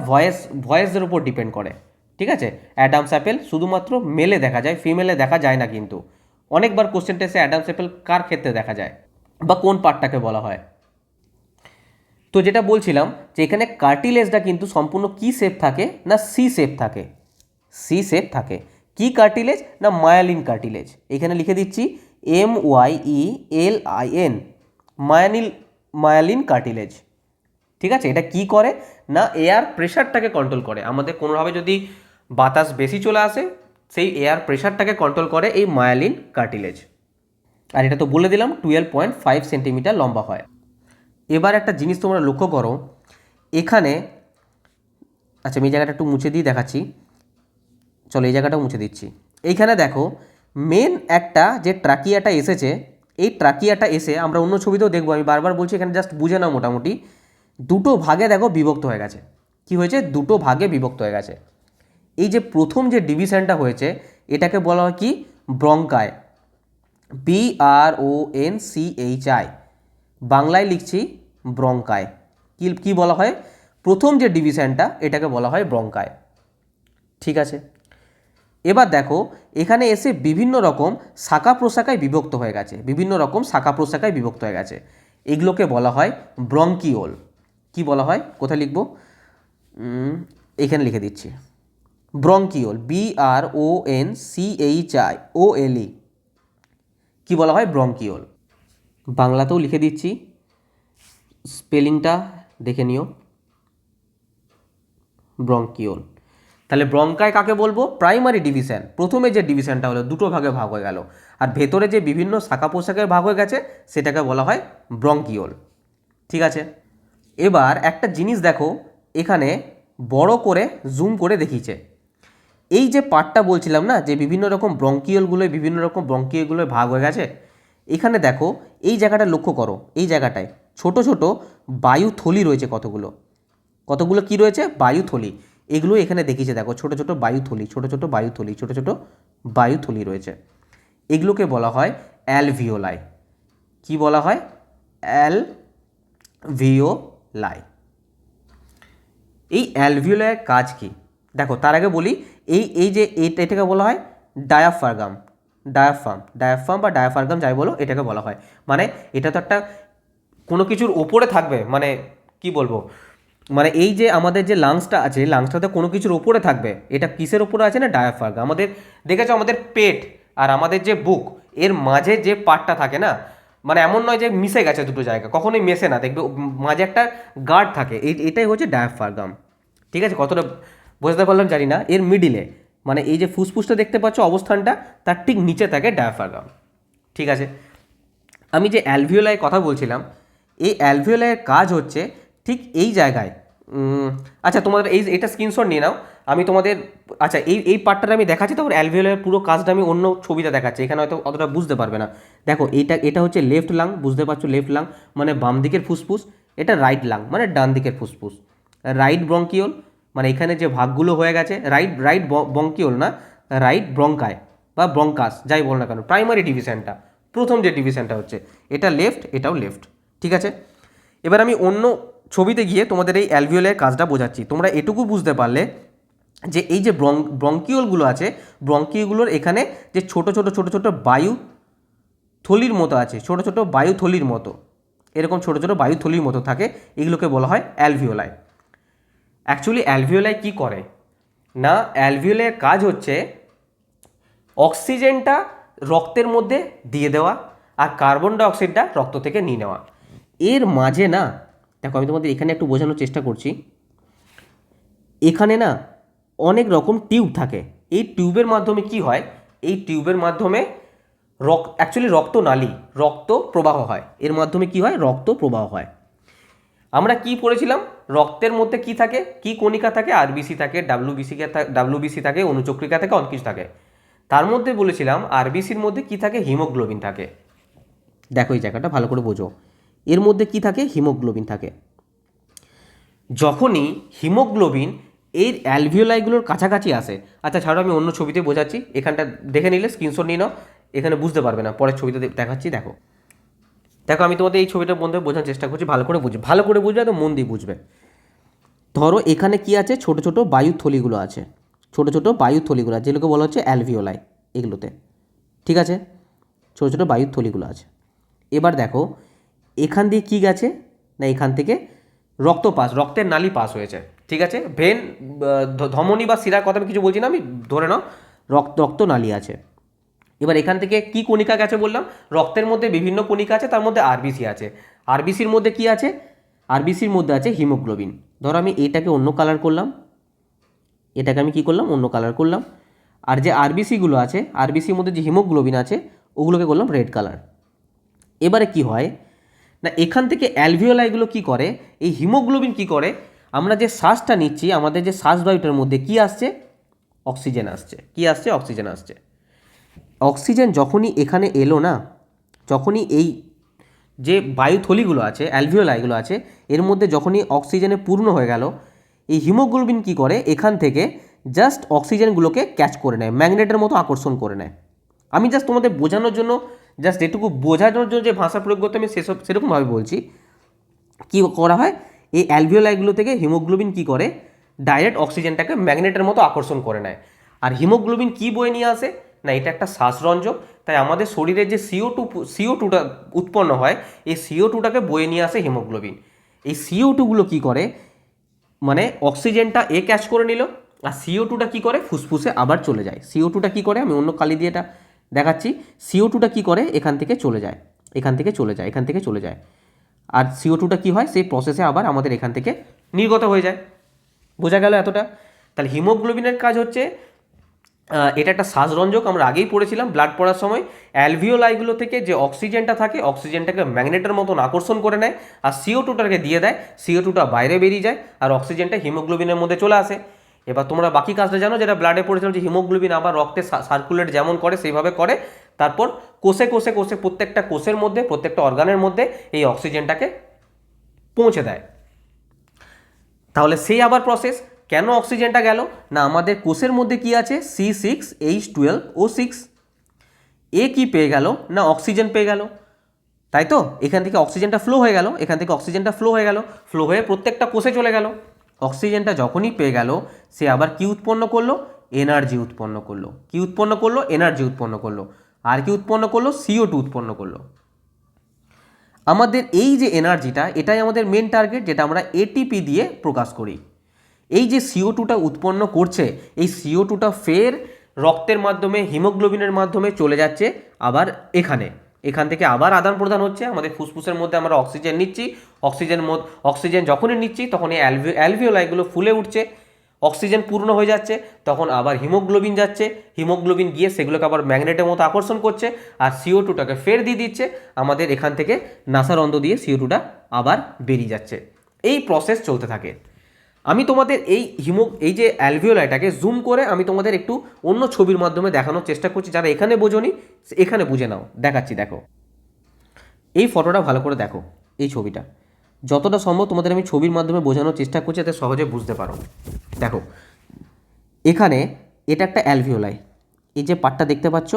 ভয়েসের উপর ডিপেন্ড করে। ঠিক আছে, অ্যাডামস অ্যাপেল শুধুমাত্র মেলে দেখা যায়, ফিমেলে দেখা যায় না। কিন্তু অনেকবার কোশ্চেনটা এসে অ্যাডামস অ্যাপেল কার ক্ষেত্রে দেখা যায় বা কোন পার্টটাকে বলা হয়। তো যেটা বলছিলাম যে এখানে কার্টিলেজটা কিন্তু সম্পূর্ণ কি শেপ থাকে না সি শেপ থাকে। সি শেপ থাকে। কি কার্টিলেজ না মায়ালিন কার্টিলেজ। এখানে লিখে দিচ্ছি MYELIN, মায়ালিন কার্টিলেজ। ঠিক আছে, এটা কি করে না এয়ার প্রেশারটাকে কন্ট্রোল করে। আমাদের কোনোভাবে যদি বাতাস বেশি চলে আসে, সেই এয়ার প্রেশারটাকে কন্ট্রোল করে এই মায়ালিন কার্টিলেজ। আর এটা তো বলে দিলাম 12.5 সেন্টিমিটার লম্বা হয়। এবার একটা জিনিস তোমরা লক্ষ্য করো এখানে, আচ্ছা আমি এই জায়গাটা একটু মুছে দিয়ে দেখাচ্ছি, চলো এই জায়গাটাও মুছে দিচ্ছি। এইখানে দেখো মেন একটা যে ট্রাকিয়াটা এসেছে, এই ট্রাকিয়াটা এসে আমরা অন্য ছবিতেও দেখবো, আমি বারবার বলছি এখানে জাস্ট বুঝে নাও, মোটামুটি দুটো ভাগে দেখো বিভক্ত হয়ে গেছে। কি হয়েছে, দুটো ভাগে বিভক্ত হয়ে গেছে। এই যে প্রথম যে ডিভিশনটা হয়েছে এটাকে বলা হয় কি ব্রঙ্কায়, BRONCHI, বাংলায় লিখছি ব্রঙ্কায়। কি কি বলা হয়, প্রথম যে ডিভিশনটা এটাকে বলা হয় ব্রঙ্কায়। ঠিক আছে, এবার দেখো এখানে এসে বিভিন্ন রকম শাখা প্রশাখায় বিভক্ত হয়ে গেছে, বিভিন্ন রকম শাখা প্রশাখায় বিভক্ত হয়ে গেছে। এগুলোকে বলা হয় ব্রঙ্কিওল। কি বলা হয়, কোথায় লিখবো, এখানে লিখে দিচ্ছি ব্রঙ্কিওল, BRONCHIOLE, কি বলা হয় ব্রঙ্কিওল। বাংলাতেও লিখে দিচ্ছি, স্পেলিংটা দেখে নিও, ব্রঙ্কিওল। তাহলে ব্রঙ্কায় কাকে বলবো, প্রাইমারি ডিভিশন, প্রথমে যে ডিভিশনটা হলো দুটো ভাগে ভাগ হয়ে গেল, আর ভেতরে যে বিভিন্ন শাখা পোশাকের ভাগ হয়ে গেছে সেটাকে বলা হয় ব্রঙ্কিওল। ঠিক আছে, এবার একটা জিনিস দেখো, এখানে বড় করে জুম করে দেখিয়েছে। এই যে পার্টটা বলছিলাম না যে বিভিন্ন রকম ব্রঙ্কিওলগুলোয় ভাগ হয়ে গেছে, এখানে দেখো এই জায়গাটা লক্ষ্য করো, এই জায়গাটায় ছোট ছোট বায়ুথলি রয়েছে কতগুলো, কতগুলো কি রয়েছে বায়ুথলি। এগুলো এখানে দেখিয়েছে দেখো, ছোট ছোট বায়ুথলি, ছোট ছোট বায়ুথলি, ছোট ছোট বায়ুথলি রয়েছে। এগুলোকে বলা হয় অ্যালভিওলাই। কি বলা হয়, অ্যালভিওলাই। এই অ্যালভিওলাইয়ের কাজ কি দেখো, তার আগে বলি এই যে এটাকে বলা হয় ডায়াফ্রাম, ডায়াফ্রাম বা ডায়াফ্রাম যাই বলো, এটাকে বলা হয়। মানে এটা তো একটা কোনো কিছুর ওপরে থাকবে, মানে কি বলবো, মানে এই যে আমাদের যে লাংসটা আছে, লাংসটাতে কোনো কিছুর ওপরে থাকবে। এটা কিসের ওপরে আছে না ডায়াফ্রাম। আমাদের দেখেছো আমাদের পেট আর আমাদের যে বুক, এর মাঝে যে পার্টটা থাকে না, মানে এমন নয় যে মিশে গেছে দুটো জায়গা, কখনোই মেশে না, দেখবে মাঝে একটা গার্ড থাকে, এটাই হচ্ছে ডায়াফ্রাম। ঠিক আছে, কতটা বুঝতে পারলাম জানি না। এর মিডিলে মানে এই যে ফুসফুসটা দেখতে পাচ্ছ অবস্থানটা, তার ঠিক নিচে থাকে ডায়াফ্রাম। ঠিক আছে, আমি যে অ্যালভিওলাইয়ের কথা বলছিলাম, এই অ্যালভিওলাইয়ের কাজ হচ্ছে ঠিক এই জায়গায়। আচ্ছা তোমাদের এটা স্ক্রিনশট নিয়ে নাও, আমি তোমাদের, আচ্ছা এই পার্টটা আমি দেখাচ্ছি, তারপর অ্যালভিওলাইয়ের পুরো কাজটা আমি অন্য ছবিতে দেখাচ্ছি, এখানে হয়তো অতটা বুঝতে পারবে না। দেখো এটা হচ্ছে লেফট লাং, বুঝতে পারছো, লেফট লাং মানে বাম দিকের ফুসফুস, এটা রাইট লাং মানে ডান দিকের ফুসফুস। রাইট ব্রঙ্কিওল মানে এখানে যে ভাগগুলো হয়ে গেছে, রাইট ব্রঙ্কিওল না, রাইট ব্রঙ্কায় বা ব্রঙ্কাস যাই বল না কেন, প্রাইমারি ডিভিশনটা, প্রথম যে ডিভিশনটা হচ্ছে এটা লেফট, এটাও লেফট। ঠিক আছে, এবার আমি অন্য ছবিতে গিয়ে তোমাদের এই অ্যালভিওলের কাজটা বোঝাচ্ছি। তোমরা এটুকু বুঝতে পারলে যে এই যে ব্রঙ্কিওলগুলো আছে, ব্রঙ্কিওলগুলোর এখানে যে ছোট ছোট ছোট ছোট বায়ু থলির মতো আছে, ছোট ছোট বায়ুথলির মতো, এরকম ছোট ছোট বায়ুথলির মতো থাকে, এগুলোকে বলা হয় অ্যালভিওলাই। অ্যাকচুয়ালি অ্যালভিওলাই কী করে না, অ্যালভিওলের কাজ হচ্ছে অক্সিজেনটা রক্তের মধ্যে দিয়ে দেওয়া আর কার্বন ডাইঅক্সাইডটা রক্ত থেকে নিয়ে নেওয়া। এর মাঝে না, দেখো আমি তোমাদের এখানে একটু বোঝানোর চেষ্টা করছি, এখানে না অনেক রকম টিউব থাকে। এই টিউবের মাধ্যমে কি হয় এই টিউবের মাধ্যমে অ্যাকচুয়ালি রক্ত প্রবাহ হয়, এর মাধ্যমে কি হয়, রক্ত প্রবাহ হয়। আমরা কি পড়েছিলাম, রক্তের মধ্যে কি থাকে, কি কণিকা থাকে, আরবিসি থাকে, ডাব্লিউবিসি থাকে, অনুচক্রিকা থাকে, অনেক কিছু থাকে। তার মধ্যে বলেছিলাম আরবিসির মধ্যে কি থাকে, হিমোগ্লোবিন থাকে। দেখো এই জায়গাটা ভালো করে বোঝো, এর মধ্যে কি থাকে, হিমোগ্লোবিন থাকে। যখনই হিমোগ্লোবিন এর অ্যালভিওলাইগুলোর কাছাকাছি আসে, আচ্ছা ছাড়ো আমি অন্য ছবিতে বোঝাচ্ছি, এখানটা দেখে নিলে স্ক্রিনশট নিয়ে নাও, এখানে বুঝতে পারবে না, পরের ছবিতে দেখাচ্ছি। দেখো দেখো আমি তোমাদের এই ছবিটার মধ্যে বোঝার চেষ্টা করছি, ভালো করে বুঝবে, তো মন দিয়ে বুঝবে। ধরো এখানে কি আছে, ছোট ছোট বায়ুথলিগুলো আছে, ছোট ছোট বায়ুথলিগুলো আছে, যেগুলোকে বলা হচ্ছে অ্যালভিওলাই, এগুলোতে ঠিক আছে, ছোট ছোট বায়ুথলিগুলো আছে। এবার দেখো এখান দিয়ে কি গেছে না, এখান থেকে রক্তের নালি পাস হয়েছে, ঠিক আছে। ভেন, ধমনী বা শিরার কথা আমি কিছু বলছি না, আমি ধরে নাও রক্ত নালি আছে। এবার এখান থেকে কি কণিকা গেছে বললাম, রক্তের মধ্যে বিভিন্ন কণিকা আছে, তার মধ্যে আরবিসি আছে। আরবিসির মধ্যে কি আছে, আরবিসির মধ্যে আছে হিমোগ্লোবিন। ধরো আমি এটাকে অন্য কালার করলাম, এটাকে আমি কি করলাম, অন্য কালার করলাম। আর যে আরবিসিগুলো আছে, আরবিসির মধ্যে যে হিমোগ্লোবিন আছে, ওগুলোকে করলাম রেড কালার। এবারে কি হয় না, এখান থেকে অ্যালভিওলাইগুলো কি করে, এই হিমোগ্লোবিন কি করে, আমরা যে শ্বাসটা নিচ্ছি, আমাদের যে শ্বাসবায়ুটার মধ্যে কি আসছে, অক্সিজেন আসছে। কি আসছে, অক্সিজেন আসছে। অক্সিজেন যখনই এখানে এলো না, যখনই এই যে বায়ুথলিগুলো আছে, অ্যালভিওলাইগুলো আছে, এর মধ্যে যখনই অক্সিজেনে পূর্ণ হয়ে গেল, এই হিমোগ্লোবিন কি করে, এখান থেকে জাস্ট অক্সিজেনগুলোকে ক্যাচ করে নেয়, ম্যাগনেটের মতো আকর্ষণ করে নেয়। আমি জাস্ট তোমাদের বোঝানোর জন্য, জাস্ট এটুকু বোঝানোর জন্য যে ভাষা প্রয়োগ করতে আমি সেরকমভাবে বলছি। কি করা হয়, এই অ্যালভিওলাইগুলো থেকে হিমোগ্লোবিন কি করে, ডাইরেক্ট অক্সিজেনটাকে ম্যাগনেটের মতো আকর্ষণ করে নেয়। আর হিমোগ্লোবিন কি বয়ে নিয়ে আসে না, এটা একটা শ্বাসরঞ্জক, তাই আমাদের শরীরে যে সিও টুটা উৎপন্ন হয়, এই CO2টাকে বয়ে নিয়ে আসে হিমোগ্লোবিন। এই CO2গুলো কি করে, মানে অক্সিজেনটা ক্যাচ করে নিল, আর CO2টা কি করে, ফুসফুসে আবার চলে যায়। CO2টা কি করে, আমি অন্য কালি দিয়ে এটা দেখাচ্ছি। CO2টা কি করে, এখান থেকে চলে যায়, এখান থেকে চলে যায়। আর CO2টা কি হয়, সেই প্রসেসে আবার আমাদের এখান থেকে নির্গত হয়ে যায়। বোঝা গেল এতটা? তাহলে হিমোগ্লোবিনের কাজ হচ্ছে, এটা একটা শ্বাসরঞ্জক, আমরা আগেই পড়েছিলাম ব্লাড পড়ার সময়। অ্যালভিওলাইগুলো থেকে যে অক্সিজেনটা থাকে, অক্সিজেনটাকে ম্যাগনেটের মতন আকর্ষণ করে নেয়, আর CO2টাকে দিয়ে দেয়, CO2টা বাইরে বেরিয়ে যায়, আর অক্সিজেনটা হিমোগ্লোবিনের মধ্যে চলে আসে। এবার তোমরা বাকি কাজটা জানো, যেটা ব্লাডে পড়েছিলাম, যে হিমোগ্লোবিন আবার রক্তে সার্কুলেট যেমন করে সেইভাবে করে, তারপর কোষে প্রত্যেকটা কোষের মধ্যে, প্রত্যেকটা অর্গানের মধ্যে এই অক্সিজেনটাকে পৌঁছে দেয়। তাহলে সেই আবার প্রসেস, কেন অক্সিজেনটা গেল না, আমাদের কোষের মধ্যে কি আছে, C6H12O6, কি পেয়ে গেল না, অক্সিজেন পেয়ে গেল, তাই তো। এখান থেকে অক্সিজেনটা ফ্লো হয়ে গেল, ফ্লো হয়ে প্রত্যেকটা কোষে চলে গেল। অক্সিজেনটা যখনই পেয়ে গেল, সে আবার কি উৎপন্ন করলো, এনার্জি উৎপন্ন করলো। এনার্জি উৎপন্ন করলো। আর কি উৎপন্ন করলো, CO2 উৎপন্ন করলো। আমাদের এই যে এনার্জিটা, এটাই আমাদের মেন টার্গেট, যেটা আমরা ATP দিয়ে প্রকাশ করি। এই যে CO2টা উৎপন্ন করছে, এই CO2টা ফের রক্তের মাধ্যমে, হিমোগ্লোবিনের মাধ্যমে চলে যাচ্ছে আবার এখান থেকে আবার আদান প্রদান হচ্ছে। আমাদের ফুসফুসের মধ্যে আমরা অক্সিজেন নিচ্ছি, অক্সিজেন যখনই নিচ্ছি, তখন এই অ্যালভিওলাইগুলো ফুলে উঠছে, অক্সিজেন পূর্ণ হয়ে যাচ্ছে, তখন আবার হিমোগ্লোবিন যাচ্ছে, হিমোগ্লোবিন গিয়ে সেগুলোকে আবার ম্যাগনেটের মতো আকর্ষণ করছে, আর CO2টাকে ফের দিয়ে দিচ্ছে, আমাদের এখান থেকে নাসারন্ধ্র দিয়ে CO2টা আবার বেরিয়ে যাচ্ছে। এই প্রসেস চলতে থাকে। আমি তোমাদের এই যে অ্যালভিওলাইটাকে জুম করে আমি তোমাদের একটু অন্য ছবির মাধ্যমে দেখানোর চেষ্টা করছি, যারা এখানে বোঝোনি এখানে বুঝে নাও। দেখাচ্ছি, দেখো এই ফটোটা ভালো করে দেখো, এই ছবিটা যতটা সম্ভব তোমাদের আমি ছবির মাধ্যমে বোঝানোর চেষ্টা করছি, যাতে সহজে বুঝতে পারো। দেখো এখানে এটা একটা অ্যালভিওলাই, এই যে পার্টটা দেখতে পাচ্ছ,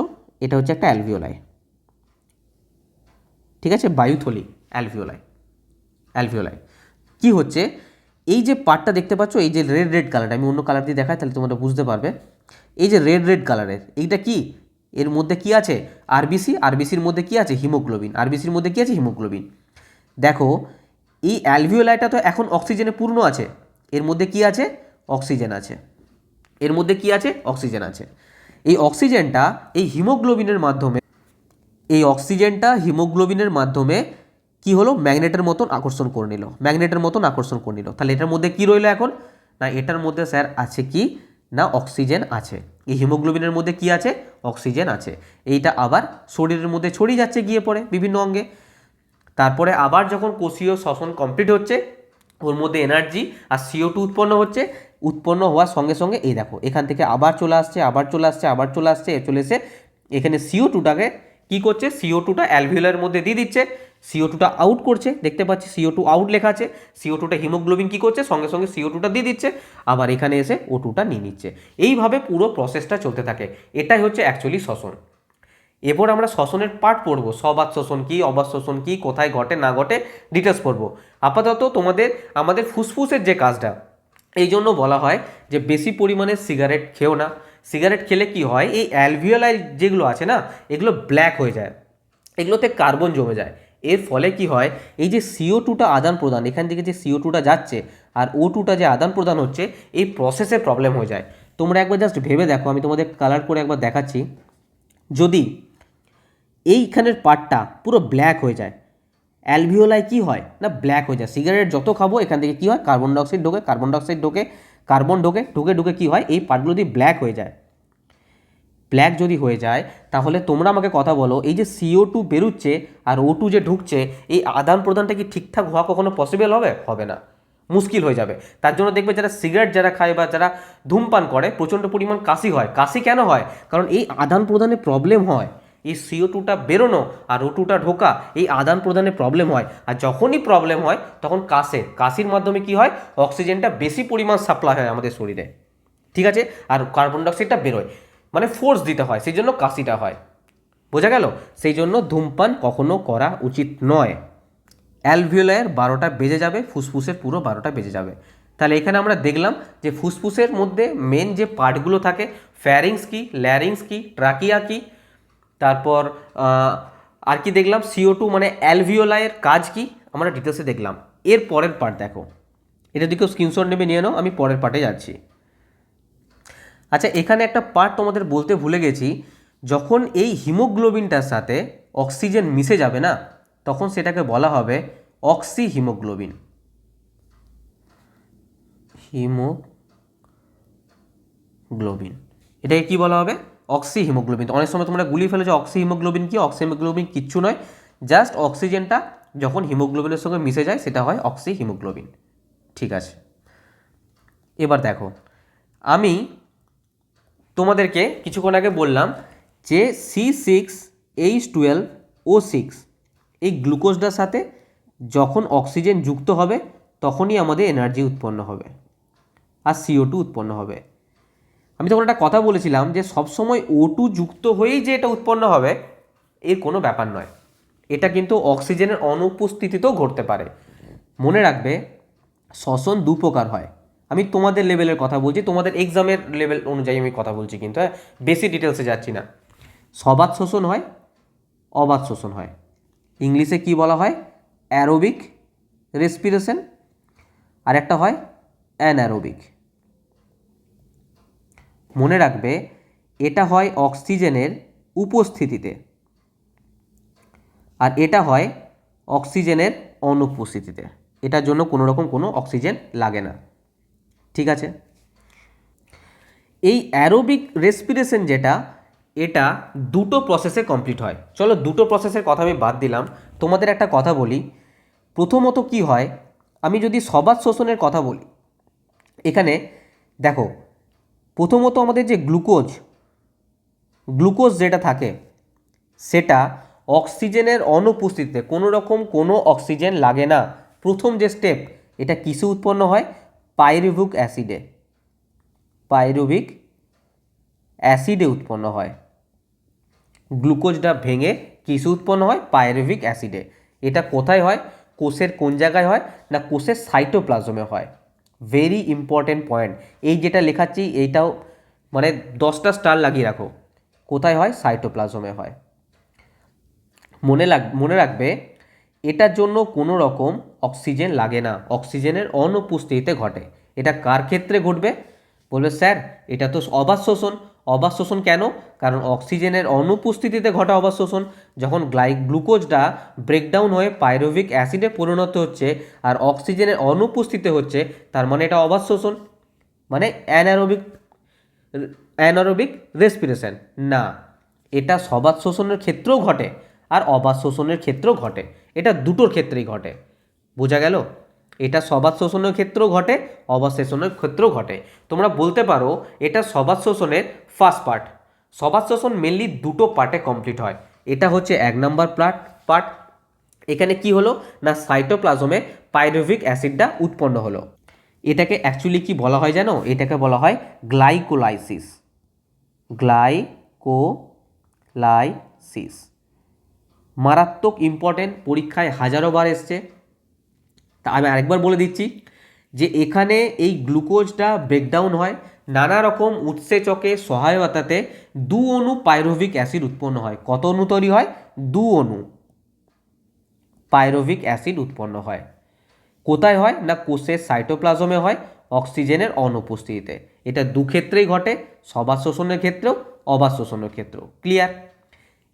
এটা হচ্ছে একটা অ্যালভিওলাই, ঠিক আছে, বায়ুথলি, অ্যালভিওলাই কি হচ্ছে, এই যে পার্টটা দেখতে পাচ্ছ, এই যে রেড কালার, আমি অন্য কালার দিয়ে দেখাই তাহলে তোমরা বুঝতে পারবে। এই যে রেড কালারের এইটা কি, এর মধ্যে কি আছে, আরবিসির মধ্যে কি আছে, হিমোগ্লোবিন। দেখো এই অ্যালভিওলাইটা তো এখন অক্সিজেনে পূর্ণ আছে, এর মধ্যে কি আছে, অক্সিজেন আছে, এই অক্সিজেনটা এই হিমোগ্লোবিনের মাধ্যমে কি হলো, ম্যাগনেটের মতন আকর্ষণ করে নিল। তাহলে এটার মধ্যে কি রইলো এখন না, এটার মধ্যে স্যার আছে কি না অক্সিজেন আছে। এই হিমোগ্লোবিনের মধ্যে কি আছে? অক্সিজেন আছে। এইটা আবার শরীরের মধ্যে ছড়িয়ে যাচ্ছে গিয়ে পড়ে বিভিন্ন অঙ্গে। তারপরে আবার যখন কোষীয় শ্বসন কমপ্লিট হচ্ছে, ওর মধ্যে এনার্জি আর CO2 উৎপন্ন হচ্ছে। উৎপন্ন হওয়ার সঙ্গে সঙ্গে এই দেখো এখান থেকে আবার চলে আসছে, আবার চলে আসছে, আবার চলে আসছে, চলে এসে এখানে CO2টাকে কী করছে? CO2টা অ্যালভিওলার মধ্যে দিয়ে দিচ্ছে, CO2টা আউট করছে, দেখতে পাচ্ছি CO2 আউট লেখা আছে। CO2টা হিমোগ্লোবিন কী করছে? সঙ্গে সঙ্গে CO2টা দিয়ে দিচ্ছে, আবার এখানে এসে O2টা নিয়ে নিচ্ছে। এইভাবে পুরো প্রসেসটা চলতে থাকে। এটাই হচ্ছে অ্যাকচুয়ালি শ্বসন। এরপর আমরা শ্বসনের পার্ট পড়বো, সবাত শ্বসন কী, অবাত শ্বসন কী, কোথায় ঘটে না ঘটে ডিটেলস পড়বো। আপাতত আমাদের ফুসফুসের যে কাজটা, এই জন্য বলা হয় যে বেশি পরিমাণে সিগারেট খেও না। সিগারেট খেলে কি হয়, এই অ্যালভিওলাই যেগুলো আছে না, এগুলো ব্ল্যাক হয়ে যায়, এগুলোতে কার্বন জমে যায়। এর ফলে কি হয়, এই যে CO2টা আদান প্রদান, এখান থেকে যে CO2টা যাচ্ছে আর O2টা যে আদান প্রদান হচ্ছে, এই প্রসেসে প্রবলেম হয়ে যায়। তোমরা একবার জাস্ট ভেবে দেখো, আমি তোমাদের কালার করে একবার দেখাচ্ছি। যদি এইখানের পার্টটা পুরো ব্ল্যাক হয়ে যায়, অ্যালভিওলাই কি হয় না, ব্ল্যাক হয়ে যায়। সিগারেট যত খাবো এখান থেকে কি হয়, কার্বন ডাইঅক্সাইড ঢোকে, কার্বন ডাইঅক্সাইড ঢোকে, কার্বন ঢোকে, ঢুকে ঢুকে কী হয়, এই পার্টগুলো যদি ব্ল্যাক হয়ে যায়, ব্ল্যাক যদি হয়ে যায়, তাহলে তোমরা আমাকে কথা বলো, এই যে CO2 বেরোচ্ছে আর O2 যে ঢুকছে, এই আদান প্রদানটা কি ঠিকঠাক হওয়া কখনো পসিবল হবে? হবে না, মুশকিল হয়ে যাবে। তার জন্য দেখবে যারা সিগারেট যারা খায় বা যারা ধূমপান করে, প্রচণ্ড পরিমাণ কাশি হয়। কাশি কেন হয়? কারণ এই আদান প্রদানে প্রবলেম হয়। এই CO2টা বেরোনো আর O2টা ঢোকা, এই আদান প্রদানে প্রবলেম হয়। আর যখনই প্রবলেম হয় তখন কাশির মাধ্যমে কি হয়, অক্সিজেনটা বেশি পরিমাণ সাপ্লাই হয় আমাদের শরীরে, ঠিক আছে, আর কার্বন ডাইঅক্সাইডটা বেরোয়, মানে ফোর্স দিতে হয়, সেই জন্য কাশিটা হয়। বোঝা গেল? সেই জন্য ধূমপান কখনো করা উচিত নয়। অ্যালভিওলায়ের 12টা বেজে যাবে, ফুসফুসের পুরো 12টা বেজে যাবে। তাহলে এখানে আমরা দেখলাম যে ফুসফুসের মধ্যে মেন যে পার্টগুলো থাকে, ফ্যারিংস কি, ল্যারিংস কি, ট্রাকিয়া কি, তারপর আর কি দেখলাম, CO2 মানে অ্যালভিওলায়ের কাজ কি, আমরা ডিটেলসে দেখলাম। এর পরের পার্ট দেখো, এটা দিকেও স্ক্রিনশট নেবে নিয়ে নাও, আমি পরের পার্টে যাচ্ছি। আচ্ছা, এখানে একটা পার্ট তোমাদের বলতে ভুলে গেছি, যখন এই হিমোগ্লোবিনটার সাথে অক্সিজেন মিশে যাবে না, তখন সেটাকে বলা হবে অক্সি হিমোগ্লোবিন। হিমোগ্লোবিন, এটাকে কি বলা হবে? Oxy haemoglobin. অনেক সময় তোমরা গুলিয়ে ফেলেছো অক্সি হিমোগ্লোবিন কি, অক্সি হিমোগ্লোবিন কিচ্ছু নয়, জাস্ট অক্সিজেনটা যখন হিমোগ্লোবিনের সঙ্গে মিশে যায় সেটা হয় অক্সি হিমোগ্লোবিন। ঠিক আছে, এবার দেখো, আমি তোমাদেরকে কিছুক্ষণ আগে বললাম যে C6H12O6 এই গ্লুকোজটার সাথে যখন অক্সিজেন যুক্ত হবে তখনই আমাদের এনার্জি উৎপন্ন হবে আর CO2 উৎপন্ন হবে। আমি তখন একটা কথা বলেছিলাম যে সবসময় O2 যুক্ত হয়েই যে এটা উৎপন্ন হবে এর কোনো ব্যাপার নয়, এটা কিন্তু অক্সিজেনের অনুপস্থিতিতেও ঘটতে পারে। মনে রাখবে, শ্বসন দু প্রকার হয়। আমি তোমাদের লেভেলের কথা বলছি, তোমাদের এক্সামের লেভেল অনুযায়ী আমি কথা বলছি, কিন্তু হ্যাঁ, বেশি ডিটেলসে যাচ্ছি না। সবাত শোষণ হয়, অবাত শোষণ হয়। ইংলিশে কি বলা হয়? অ্যারোবিক রেসপিরেশন, আর একটা হয় অ্যানারোবিক। মনে রাখবে, এটা হয় অক্সিজেনের উপস্থিতিতে আর এটা হয় অক্সিজেনের অনুপস্থিতিতে। এটার জন্য কোনো রকম কোনো অক্সিজেন লাগে না, ঠিক আছে। এই অ্যারোবিক রেসপিরেশন যেটা, এটা দুটো প্রসেসে কমপ্লিট হয়। চলো দুটো প্রসেসের কথা আমি বাদ দিলাম, তোমাদের একটা কথা বলি। প্রথমত কি হয়, আমি যদি সবাত শোষণের কথা বলি, এখানে দেখো, প্রথমত আমাদের যে গ্লুকোজ যেটা থাকে, সেটা অক্সিজেনের অনুপস্থিতিতে, কোনো রকম কোনো অক্সিজেন লাগে না। প্রথম যে স্টেপ, এটা কিসে উৎপন্ন হয়? পাইরুভিক অ্যাসিডে উৎপন্ন হয়। গ্লুকোজটা ভেঙে কিসে উৎপন্ন হয়? পাইরুভিক অ্যাসিডে। এটা কোথায় হয়? কোষের কোন জায়গায় হয় না, কোষের সাইটোপ্লাজমে হয়। ভেরি ইম্পর্টেন্ট পয়েন্ট, এই যেটা লেখাচ্ছি এইটাও মানে 10টা স্টার লাগিয়ে রাখো। কোথায় হয়? সাইটোপ্লাজমে হয়। মনে রাখবে, এটার জন্য কোনো রকম অক্সিজেন লাগে না, অক্সিজেনের অনুপস্থিতিতে ঘটে। এটা কার ক্ষেত্রে ঘটবে? বলবে স্যার এটা তো অবাত শোষণ। অবাত শোষণ কেন? কারণ অক্সিজেনের অনুপস্থিতিতে ঘটা অবাত শোষণ। যখন গ্লুকোজটা ব্রেকডাউন হয়ে পাইরুভিক অ্যাসিডে পরিণত হচ্ছে আর অক্সিজেনের অনুপস্থিতি হচ্ছে, তার মানে এটা অবাত শোষণ, মানে অ্যানারোবিক অ্যানারোবিক রেসপিরেশন না, এটা সবাত শোষণের ক্ষেত্রেও ঘটে আর অবাত শোষণের ক্ষেত্রেও ঘটে, এটা দুটোর ক্ষেত্রেই ঘটে। বোঝা গেল? এটা সবাত শোষণের ক্ষেত্রেও ঘটে, অবাত শোষণের ক্ষেত্রেও ঘটে। তোমরা বলতে পারো এটা সবাত শোষণের ফার্স্ট পার্ট। সবাত শোষণ মেনলি দুটো পার্টে কমপ্লিট হয়। এটা হচ্ছে 1 নম্বর পার্ট। এখানে কি হলো না, সাইটোপ্লাজমে পাইরুভিক অ্যাসিডটা উৎপন্ন হলো। এটাকে অ্যাকচুয়ালি কি বলা হয় জানো? এটাকে বলা হয় গ্লাইকোলাইসিস। গ্লাইকোলাইসিস মারাত্মক ইম্পর্টেন্ট, পরীক্ষায় হাজারো বার এসছে। তা আমি আরেকবার বলে দিচ্ছি যে এখানে এই গ্লুকোজটা ব্রেকডাউন হয়, নানা রকম উৎসেচকের সহায়তাতে 2 অণু পাইরুভিক অ্যাসিড উৎপন্ন হয়। কত অণু তৈরি হয়? 2 অণু পাইরুভিক অ্যাসিড উৎপন্ন হয়। কোথায় হয় না, কোষের সাইটোপ্লাজমে হয়, অক্সিজেনের অনুপস্থিতিতে। এটা দুক্ষেত্রেই ঘটে, সবাত শোষণের ক্ষেত্রেও অবাত শোষণের ক্ষেত্রেও। ক্লিয়ার?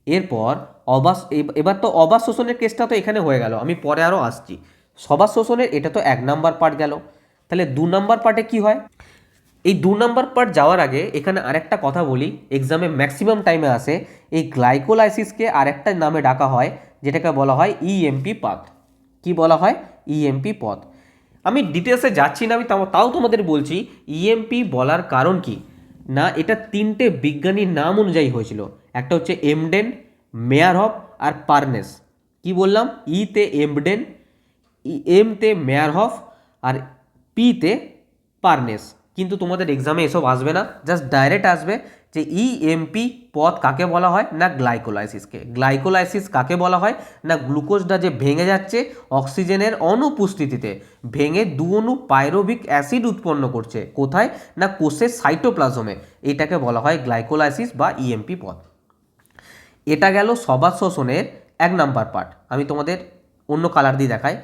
এরপর এবার তো অবাত শোষণের কেসটা তো এখানে হয়ে গেল, আমি পরে আরও আসছি। সবাত শোষণের এটা তো 1 নম্বর পার্ট গেল। তাহলে 2 নম্বর পার্টে কি হয়? এই 2 নম্বর পার্ট যাওয়ার আগে এখানে আরেকটা কথা বলি, এক্সামে ম্যাক্সিমাম টাইমে আসে। এই গ্লাইকোলাইসিসকে আরেকটা নামে ডাকা হয়, যেটাকে বলা হয় ইএমপি পাথ। কি বলা হয়? ইএমপি পথ। আমি ডিটেলসে যাচ্ছি না, আমি তাও তোমাদের বলছি ইএমপি বলার কারণ কি না, এটা 3টে বিজ্ঞানীর নাম অনুযায়ী হয়েছিল। একটা হচ্ছে এমডেন, মেয়ারহফ আর পার্নেস। কি বললাম? ইতে এমডেন, এমতে মেয়ারহফ আর পিতে পার্নেস। কিন্তু তোমাদের এক্সামে এসব আসবে না, জাস্ট ডাইরেক্ট আসবে যে ইএমপি পথ কাকে বলা হয় না, গ্লাইকোলাইসিসকে। গ্লাইকোলাইসিস কাকে বলা হয় না, গ্লুকোজটা যে ভেঙে যাচ্ছে অক্সিজেনের অনুপস্থিতিতে, ভেঙে 2 অণু পাইরুভিক অ্যাসিড উৎপন্ন করছে। কোথায় না, কোষের সাইটোপ্লাজমে। এটাকে বলা হয় গ্লাইকোলাইসিস বা ইএমপি পথ। এটা গেল সবাত শোষণের 1 নম্বর পার্ট। আমি তোমাদের অন্য কালার দিয়ে দেখাই।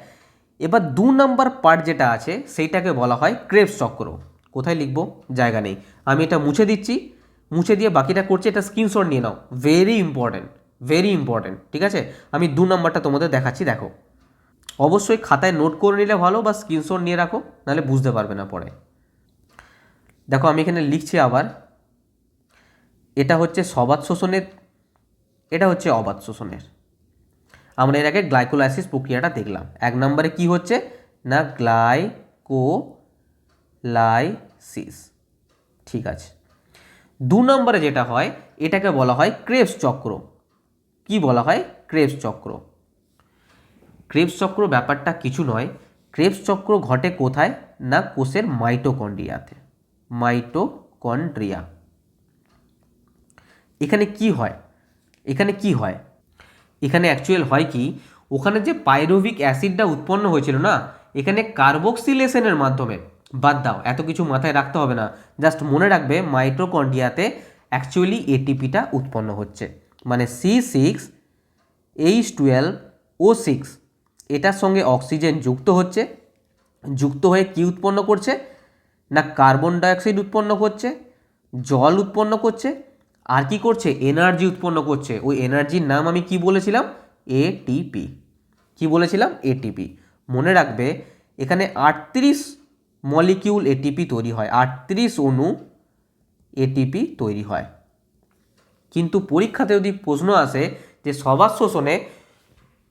এবার 2 নম্বর পার্ট যেটা আছে সেইটাকে বলা হয় ক্রেবস চক্র। কোথায় লিখবো? জায়গা নেই, আমি এটা মুছে দিচ্ছি, মুছে দিয়ে বাকিটা করছি। এটা স্ক্রিনশট নিয়ে নাও, ভেরি ইম্পর্টেন্ট, ভেরি ইম্পর্টেন্ট। ঠিক আছে, আমি 2 নম্বরটা তোমাদের দেখাচ্ছি, দেখো। অবশ্যই খাতায় নোট করে নিলে ভালো, বা স্ক্রিনশট নিয়ে রাখো, নাহলে বুঝতে পারবে না পরে। দেখো আমি এখানে লিখছি আবার, এটা হচ্ছে সবাত শোষণের, এটা হচ্ছে অবাত শোষণের। আমরা এর আগে গ্লাইকোলাইসিস প্রক্রিয়াটা দেখলাম। 1 নম্বরে কি হচ্ছে না, গ্লাইকোলাইসিস। ঠিক আছে। 2 নম্বরে যেটা হয় এটাকে বলা হয় ক্রেবস চক্র। কি বলা হয়? ক্রেবস চক্র। ক্রেবস চক্র ব্যাপারটা কিছু নয়, ক্রেবস চক্র ঘটে কোথায় না, কোষের মাইটোকন্ড্রিয়াতে। মাইটোকন্ড্রিয়া। এখানে কি হয়? এখানে কি হয়? এখানে অ্যাকচুয়াল হয় কি, ওখানে যে পাইরুভিক অ্যাসিডটা উৎপন্ন হয়েছিল না, এখানে কার্বক্সিলেশনের মাধ্যমে, বাদ দাও এত কিছু মাথায় রাখতে হবে না, জাস্ট মনে রাখবে মাইটোকন্ড্রিয়াতে অ্যাকচুয়ালি এটিপিটা উৎপন্ন হচ্ছে। মানে C6H12O6 এটার সঙ্গে অক্সিজেন যুক্ত হচ্ছে, যুক্ত হয়ে কি উৎপন্ন করছে না, কার্বন ডাইঅক্সাইড উৎপন্ন করছে, জল উৎপন্ন করছে, আর কি করছে, এনার্জি উৎপন্ন করছে। ওই এনার্জির নাম আমি কি বলেছিলাম? এটিপি। কি বলেছিলাম? এটিপি। মনে রাখবে এখানে 38 মলিকিউল এটিপি তৈরি হয়, 38 অণু এটিপি তৈরি হয়। কিন্তু পরীক্ষাতে যদি প্রশ্ন আসে যে সবাত শোষণে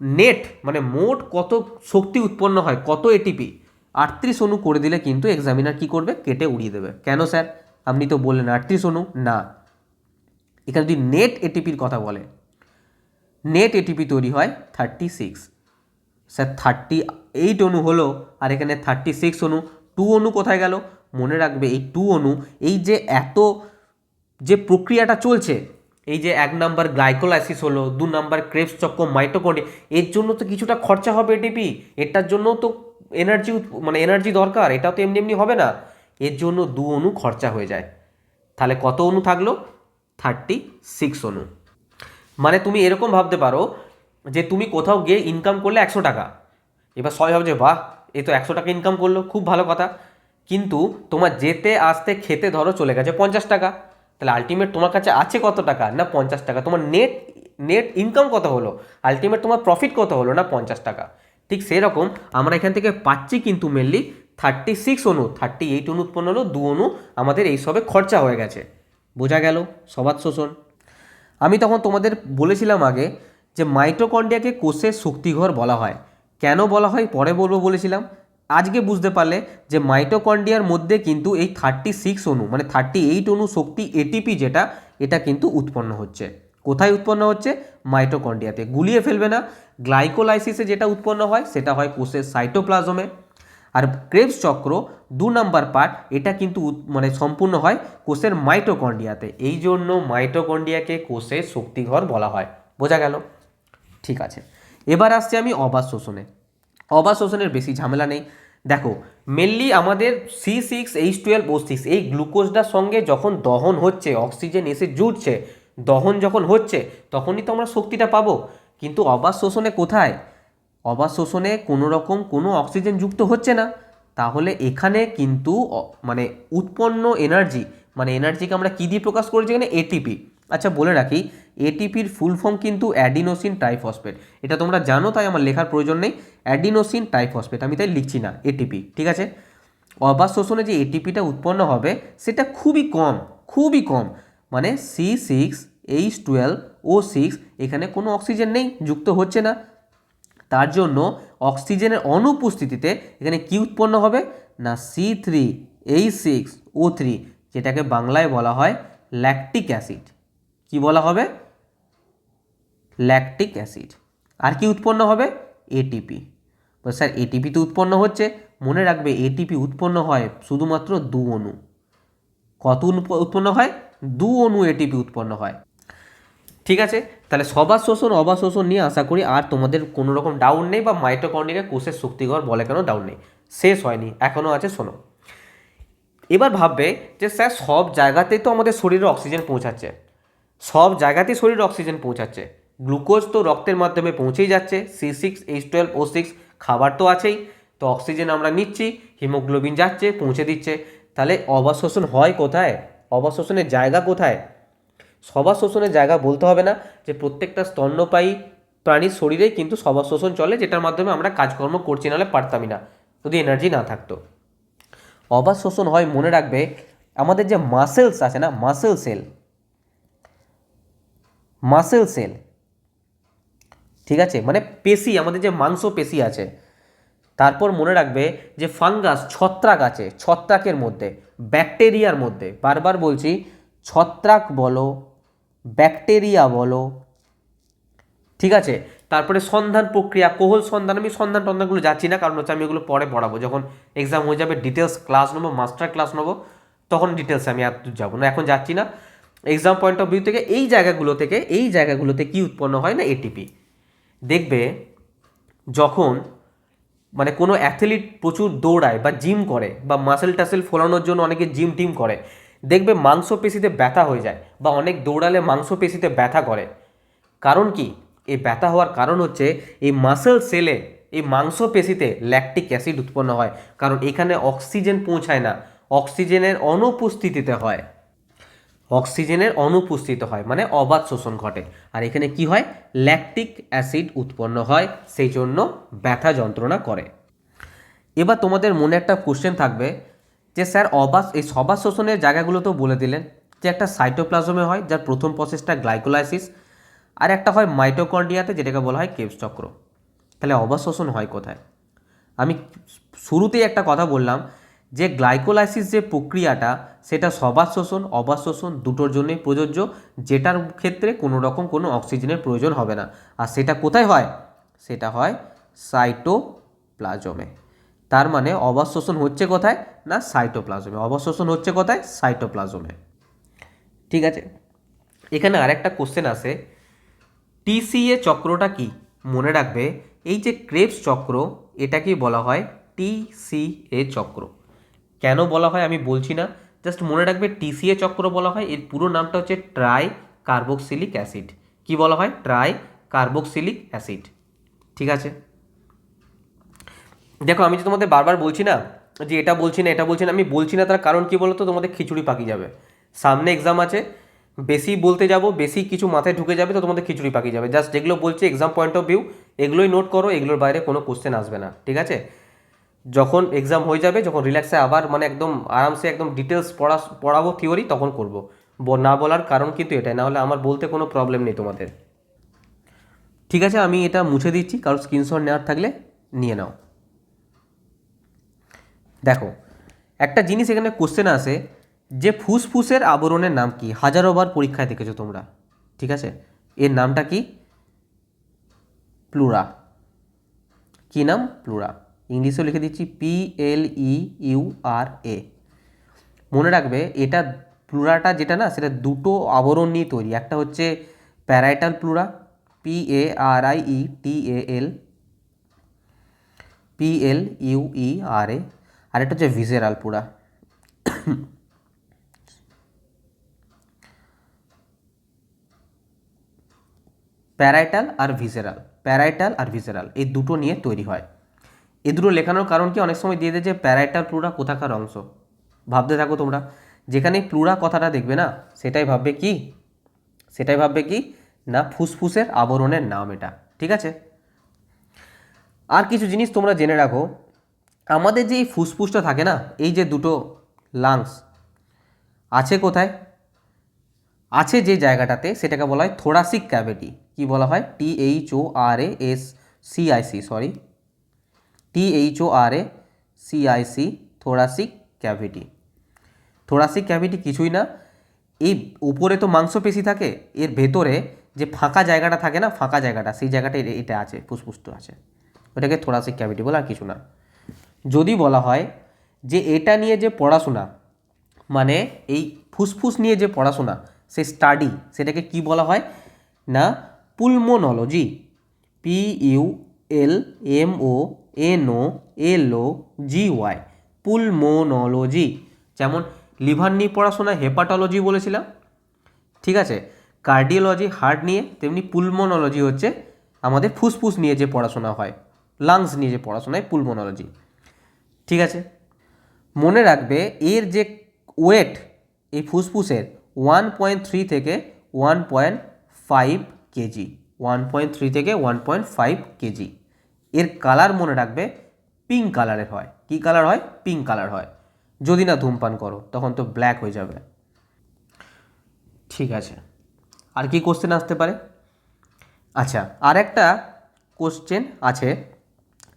নেট মানে মোট কত শক্তি উৎপন্ন হয়, কত এটিপি, 38 অণু করে দিলে কিন্তু এক্সামিনার কি করবে? কেটে উড়িয়ে দেবে। কেন স্যার, আপনি তো বললেন 38 অণু। না, এখানে যদি নেট এটিপির কথা বলে, নেট এটিপি তৈরি হয় 36। স্যার 38 অণু হলো, আর এখানে 36 অণু। 2 অণু কোথায় গেল? মনে রাখবে এই 2 অণু, এই যে এত যে প্রক্রিয়াটা চলছে, এই যে 1 নম্বর গ্লাইকোলাইসিস হলো, 2 নম্বর ক্রেবস চক্র, মাইটোকন্ড্রিয়া, এর জন্য তো কিছুটা খরচা হবে এটিপি, এটার জন্য তো এনার্জি মানে এনার্জি দরকার, এটাও তো এমনি এমনি হবে না, এর জন্য 2 অণু খরচা হয়ে যায়। তাহলে কত অণু থাকলো? 36 অণু। মানে তুমি এরকম ভাবতে পারো যে তুমি কোথাও গিয়ে ইনকাম করলে 100 টাকা, এবার সবাই ভাবছে বাহ এ তো 100 টাকা ইনকাম করলো, খুব ভালো কথা। কিন্তু তোমার যেতে আসতে খেতে ধরো চলে গেছে 50 টাকা, তাহলে আলটিমেট তোমার কাছে আছে কত টাকা না 50 টাকা। তোমার নেট নেট ইনকাম কত হলো, আলটিমেট তোমার প্রফিট কত হলো না 50 টাকা। ঠিক সেরকম আমরা এখান থেকে পাচ্ছি কিন্তু মেনলি 36 অণু, 38 অণু উৎপন্ন হলো, 2 অণু আমাদের এইসবে খরচা হয়ে গেছে। বোঝা গেল সবাত শোষণ। আমি তখন তোমাদের বলেছিলাম আগে যে মাইটোকন্ড্রিয়াকে কোষের শক্তিঘর বলা হয়। কেন বলা হয় পরে বলবো বলেছিলাম। আজকে বুঝতে পারলে যে মাইটোকন্ড্রিয়ার মধ্যে কিন্তু এই 36 অণু মানে 38 অণু শক্তি এটিপি যেটা, এটা কিন্তু উৎপন্ন হচ্ছে। কোথায় উৎপন্ন হচ্ছে? মাইটোকন্ড্রিয়াতে। গুলিয়ে ফেলবে না। গ্লাইকোলাইসিসে যেটা উৎপন্ন হয় সেটা হয় কোষের সাইটোপ্লাজমে। আর ক্রেবস চক্র 2 নম্বর পার্ট, এটা কিন্তু মানে সম্পূর্ণ হয় কোষের মাইটোকন্ড্রিয়াতে। এই জন্য মাইটোকন্ড্রিয়াকে কোষের শক্তিঘর বলা হয়। বোঝা গেল? ঠিক আছে, এবার আসছে আমি অবাত শোষণে। অবাত শোষণের বেশি ঝামেলা নেই। দেখো, মেনলি আমাদের C6H12O6 এই গ্লুকোজটার সঙ্গে যখন দহন হচ্ছে, অক্সিজেন এসে জুড়ছে, দহন যখন হচ্ছে তখনই তো আমরা শক্তিটা পাবো। কিন্তু অবাত শোষণে কোথায়? অবাত শোষণে কোনো রকম কোনো অক্সিজেন যুক্ত হচ্ছে না। তাহলে এখানে কিন্তু মানে উৎপন্ন এনার্জি, মানে এনার্জিকে আমরা কী দিয়ে প্রকাশ করেছি এখানে? এটিপি। আচ্ছা বলে রাখি, এটিপির ফুল ফর্ম কিন্তু অ্যাডিনোসিন ট্রাইফসফেট। এটা তোমরা জানো, তাই আমার লেখার প্রয়োজন নেই। অ্যাডিনোসিন ট্রাইফসফেট আমি তাই লিখছি না, এটিপি। ঠিক আছে? অবাত শোষণে যে এটিপিটা উৎপন্ন হবে সেটা খুবই কম, খুবই কম। মানে C6H12O6 এখানে কোনো অক্সিজেন নেই, যুক্ত হচ্ছে না। তার জন্য অক্সিজেনের অনুপস্থিতিতে এখানে কি উৎপন্ন হবে না? C3H6O3, যেটাকে বাংলায় বলা হয় ল্যাকটিক অ্যাসিড। কি বলা হবে? Lactic acid. আর কি উৎপন্ন হবে? এটিপি। স্যার এটিপি তো উৎপন্ন হচ্ছে। মনে রাখবে এটিপি উৎপন্ন হয় শুধুমাত্র 2 অণু। কত উৎপন্ন হয়? 2 অণু এটিপি উৎপন্ন হয়। ঠিক আছে, তাহলে সবাত শোষণ অবাত শোষণ নিয়ে আশা করি আর তোমাদের কোনো রকম ডাউট নেই, বা মাইটোকন্ড্রিয়াকে কোষের শক্তিঘর বলে কেন ডাউট নেই। শেষ হয়নি, এখনও আছে, শোনো। এবার ভাববে যে স্যার সব জায়গাতেই তো আমাদের শরীরে অক্সিজেন পৌঁছাচ্ছে, সব জায়গাতেই শরীরে অক্সিজেন পৌঁছাচ্ছে, গ্লুকোজ তো রক্তের মাধ্যমে পৌঁছেই যাচ্ছে, C6H12O6 খাবার তো আছেই, তো অক্সিজেন আমরা নিচ্ছি, হিমোগ্লোবিন যাচ্ছে, পৌঁছে দিচ্ছে। তাহলে অবাত শোষণ হয় কোথায়? অবাত শোষণের জায়গা কোথায়? সবাত শোষণের জায়গা বলতে হবে না, যে প্রত্যেকটা স্তন্যপায়ী প্রাণীর শরীরেই কিন্তু সবাত শোষণ চলে, যেটার মাধ্যমে আমরা কাজকর্ম করছি, নাহলে পারতামই না যদি এনার্জি না থাকতো। অবাত শোষণ হয়, মনে রাখবে, আমাদের যে মাসেলস আছে না, মাসেল সেল, মাসেল সেল, ঠিক আছে, মানে পেশি, আমাদের যে মাংস পেশি আছে। তারপর মনে রাখবে যে ফাঙ্গাস, ছত্রাক আছে, ছত্রাকের মধ্যে, ব্যাকটেরিয়ার মধ্যে, বারবার বলছি, ছত্রাক বলো, ব্যাকটেরিয়া বলো, ঠিক আছে। তারপরে সন্ধান প্রক্রিয়া, কোহল সন্ধান, আমি সন্ধান টন্ধানগুলো যাচ্ছি না, কারণ হচ্ছে আমি এগুলো পরে পড়াবো, যখন এক্সাম হয়ে যাবে ডিটেলস ক্লাস নেবো, মাস্টার ক্লাস নেবো, তখন ডিটেলসে আমি এত যাবো না, এখন যাচ্ছি না। এক্সাম পয়েন্ট অফ ভিউ থেকে এই জায়গাগুলোতে কি উৎপন্ন হয় না? এটিপি। দেখবে যখন মানে কোনো অ্যাথলিট প্রচুর দৌড়ায় বা জিম করে, বা মাসেল টাসেল ফোলানোর জন্য অনেকে জিম টিম করে, দেখবে মাংসপেশিতে ব্যথা হয়ে যায়, বা অনেক দৌড়ালে মাংসপেশিতে ব্যথা করে। কারণ কি? এই ব্যথা হওয়ার কারণ হচ্ছে এই মাসেল সেলে, এই মাংসপেশিতে ল্যাকটিক অ্যাসিড উৎপন্ন হয়, কারণ এখানে অক্সিজেন পৌঁছায় না, অক্সিজেনের অনুপস্থিতিতে হয়, অক্সিজেনের অনুপস্থিত হয়, মানে অবাত শোষণ ঘটে। আর এখানে কি হয়? ল্যাকটিক অ্যাসিড উৎপন্ন হয়, সেই জন্য ব্যথা যন্ত্রণা করে। এবার তোমাদের মনে একটা কোশ্চেন থাকবে যে স্যার এই সবাত শোষণের জায়গাগুলো তো বলে দিলেন, যে একটা সাইটোপ্লাজমে হয়, যার প্রথম প্রসেসটা গ্লাইকোলাইসিস, আর একটা হয় মাইটোকন্ড্রিয়াতে, যেটাকে বলা হয় ক্রেবস চক্র। তাহলে অবাত শোষণ হয় কোথায়? আমি শুরুতেই একটা কথা বললাম যে গ্লাইকোলাইসিস যে প্রক্রিয়াটা, সেটা সবাত শোষণ অবাত শোষণ দুটোর জন্যই প্রযোজ্য, যেটার ক্ষেত্রে কোনো রকম কোনো অক্সিজেনের প্রয়োজন হবে না। আর সেটা কোথায় হয়? সেটা হয় সাইটোপ্লাজমে। তার মানে অবাত শোষণ হচ্ছে কোথায়? না সাইটোপ্লাজমে। অবাত শোষণ হচ্ছে কোথায়? সাইটোপ্লাজমে। ঠিক আছে, এখানে আরেকটা কোশ্চেন আসে, টিসিএ চক্রটা কি? মনে রাখবে এই যে ক্রেবস চক্র, এটাকেই বলা হয় টিসিএ চক্র। কেন বলা হয় আমি বলছি না, জাস্ট মনে রাখবে টিসিএ চক্র বলা হয়, এর পুরো নামটা হচ্ছে ট্রাই কার্বক্সিলিক অ্যাসিড। কি বলা হয়? Try carboxylic acid. ঠিক আছে, দেখো আমি যে তোমাদের বারবার বলছি না যে এটা বলছি না এটা বলছি না, আমি বলছি না তার কারণ কি বলো তো? তোমাদের খিচুড়ি পাকি যাবে, সামনে এক্সাম আছে, বেশি বলতে যাব, বেশি কিছু মাথায় ঢুকে যাবে, তো তোমাদের খিচুড়ি পাকি যাবে। জাস্ট যেগুলো বলছি এক্সাম পয়েন্ট অফ ভিউ, এগুলোই নোট করো, এগুলোর বাইরে কোনো কোশ্চেন আসবে না। ঠিক আছে, যখন এক্সাম হয়ে যাবে, যখন রিল্যাক্সে আবার মানে একদম আরামসে একদম ডিটেলস পড়াবো থিওরি, তখন করব। না বলার কারণ কিন্তু এটাই, না হলে আমার বলতে কোনো প্রবলেম নেই তোমাদের। ঠিক আছে, আমি এটা মুছে দিচ্ছি, কারণ স্ক্রিনশট নেওয়ার থাকলে নিয়ে নাও। দেখো, একটা জিনিস এখানে কোশ্চেন আসে যে ফুসফুসের আবরণের নাম কি? হাজারো বার পরীক্ষায় দেখেছো তোমরা, ঠিক আছে? এর নামটা কি? প্লুরা। কি নাম? প্লুরা। ইংলিশেও লিখে দিচ্ছি PLEURA। মনে রাখবে এটা প্লুরাটা যেটা না, সেটা দুটো আবরণ নিয়ে তৈরি। একটা হচ্ছে প্যারাইটাল প্লুরা, PARIETAL, আর একটা হচ্ছে ভিসেরাল প্লুরা। প্যারাইটাল আর ভিসেরাল এই দুটো নিয়ে তৈরি হয়। এই দুটো লেখানোর কারণ কি, অনেক সময় দিয়ে দেয় যে প্যারাইটাল প্লুরা কোথাকার অংশ। ভাবতে থাকো তোমরা, যেখানে প্লুরা কথাটা দেখবে না, সেটাই ভাববে কি না ফুসফুসের আবরণের নাম এটা, ঠিক আছে? আর কিছু জিনিস তোমরা জেনে রাখো, আমাদের যে এই ফুসফুসটা থাকে না, এই যে দুটো লাংস আছে কোথায়? আছে যে জায়গাটাতে, সেটাকে বলা হয় থোরাসিক ক্যাভিটি। কি বলা হয়? THORACIC, thoracic cavity. Thoracic cavity কিছুই না, এই উপরে তো মাংসপেশি থাকে, এর ভেতরে যে ফাঁকা জায়গাটা থাকে না, ফাঁকা জায়গাটা, সেই জায়গাটা এটা আছে, ফুসফুসটা আছে, ওটাকে থোরাসিক ক্যাভিটি বলে, আর কিছু না। যদি বলা হয় যে এটা নিয়ে যে পড়াশোনা, মানে এই ফুসফুস নিয়ে যে পড়াশোনা, সেই স্টাডি, সেটাকে কি বলা হয় না পুলমোনোলজি। PULMONOLOGY, পুলমোনোলজি। যেমন লিভার নিয়ে পড়াশোনা হেপাটোলজি বলেছিলাম, ঠিক আছে? কার্ডিওলজি হার্ট নিয়ে, তেমনি পুলমোনোলজি হচ্ছে আমাদের ফুসফুস নিয়ে যে পড়াশোনা হয়, লাংস নিয়ে যে পড়াশোনা হয়, পুলমোনোলজি, ঠিক আছে? মনে রাখবে এর যে ওয়েট এই ফুসফুসের 1.3 থেকে 1.5 কেজি, 1.3 থেকে 1.5 কেজি। এর কালার মনে রাখবে পিঙ্ক কালারের হয়। কি কালার হয়? পিঙ্ক কালার হয়। যদি না ধূমপান করো, তখন তো ব্ল্যাক হয়ে যাবে, ঠিক আছে? আর কি কোশ্চেন আসতে পারে? আচ্ছা, আর একটা কোশ্চেন আছে,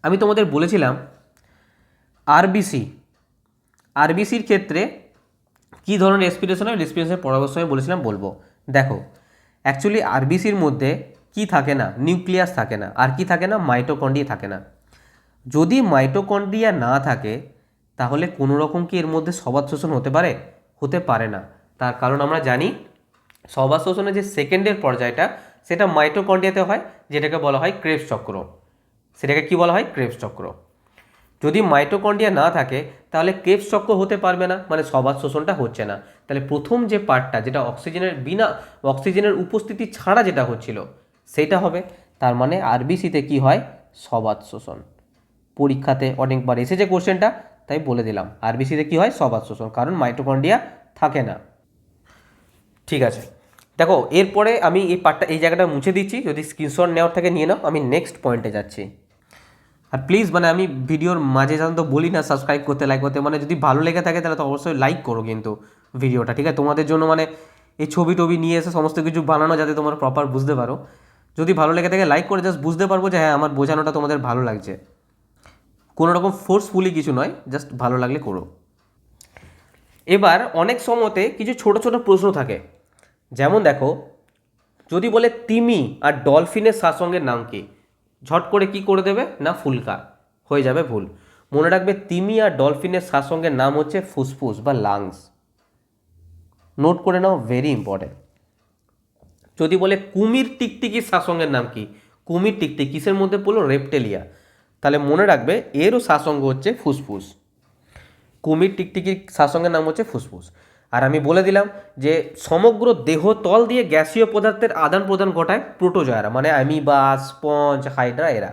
আমি তোমাদের বলেছিলাম আরবিসির ক্ষেত্রে কী ধরনের রেসপিরেশন হয়, রেসপিরেশনের পরামর্শ আমি বলেছিলাম বলবো। দেখো, অ্যাকচুয়ালি আরবিসির মধ্যে কি থাকে না, নিউক্লিয়াস থাকে না, আর কি থাকে না, মাইটোকন্ড্রিয়া থাকে না। যদি মাইটোকন্ড্রিয়া না থাকে, তাহলে কোনো রকম কি এর মধ্যে সবাত শোষণ হতে পারে না। তার কারণ আমরা জানি সবাত শোষণের যে সেকেন্ডের পর্যায়টা, সেটা মাইটোকন্ড্রিয়াতে হয়, যেটাকে বলা হয় ক্রেবস চক্র। সেটাকে কি বলা হয়? ক্রেবস চক্র। যদি মাইটোকন্ড্রিয়া না থাকে, তাহলে ক্রেবস চক্র হতে পারবে না, মানে সবাত শোষণটা হচ্ছে না। তাহলে প্রথম যে পার্টটা, যেটা অক্সিজেনের উপস্থিতি ছাড়া যেটা হচ্ছিল, সেটা হবে। তার মানে আরবিসিতে কি হয়? সবাত শোষণ। পরীক্ষাতে অনেকবার এসেছে কোশ্চেনটা, তাই বলে দিলাম আরবিসিতে কি হয়? সবাত শোষণ, কারণ মাইটোকন্ড্রিয়া থাকে না, ঠিক আছে? দেখো, এরপরে আমি এই জায়গাটা মুছে দিচ্ছি, যদি স্ক্রিনশট নেওয়ার থাকে নিয়ে নাও, আমি নেক্সট পয়েন্টে যাচ্ছি। আর প্লিজ, মানে আমি ভিডিওর মাঝে সাধারণত বলি না সাবস্ক্রাইব করতে, লাইক করতে, মানে যদি ভালো লেগে থাকে তাহলে তো অবশ্যই লাইক করো কিন্তু ভিডিওটা, ঠিক আছে? তোমাদের জন্য মানে এই ছবি টবি নিয়ে এসে সমস্ত কিছু বানানো, যাতে তোমরা প্রপার বুঝতে পারো। যদি ভালো লেগে থাকে লাইক করে জাস্ট বুঝতে পারবো যে হ্যাঁ, আমার বোঝানোটা তোমাদের ভালো লাগছে। কোনো রকম ফোর্সফুলি কিছু নয়, জাস্ট ভালো লাগলে করো। এবার অনেক সময়তে কিছু ছোট ছোট প্রশ্ন থাকে, যেমন দেখো, যদি বলে তিমি আর ডলফিনের শাসঙ্গের নাম কি? ঝট করে কি করে দেবে না ফুলকা, হয়ে যাবে ভুল। মনে রাখবে তিমি আর ডলফিনের শাসঙ্গের নাম হচ্ছে ফুসফুস বা লাংস। নোট করে নাও, ভেরি ইম্পর্টেন্ট। যদি বলে কুমির টিকটিকির শাসঙ্গের নাম কি? কুমির টিকটিকি কিসের মধ্যে পড়লো? রেপ্টেলিয়া। তাহলে মনে রাখবে এরও শাসঙ্গ হচ্ছে ফুসফুস। কুমির টিকটিকির শাসঙ্গের নাম হচ্ছে ফুসফুস। আর আমি বলে দিলাম যে সমগ্র দেহ তল দিয়ে গ্যাসীয় পদার্থের আদান প্রদান ঘটায় প্রোটোজয়ারা, মানে অ্যামিবা, স্পঞ্জ, হাইড্রা এরা।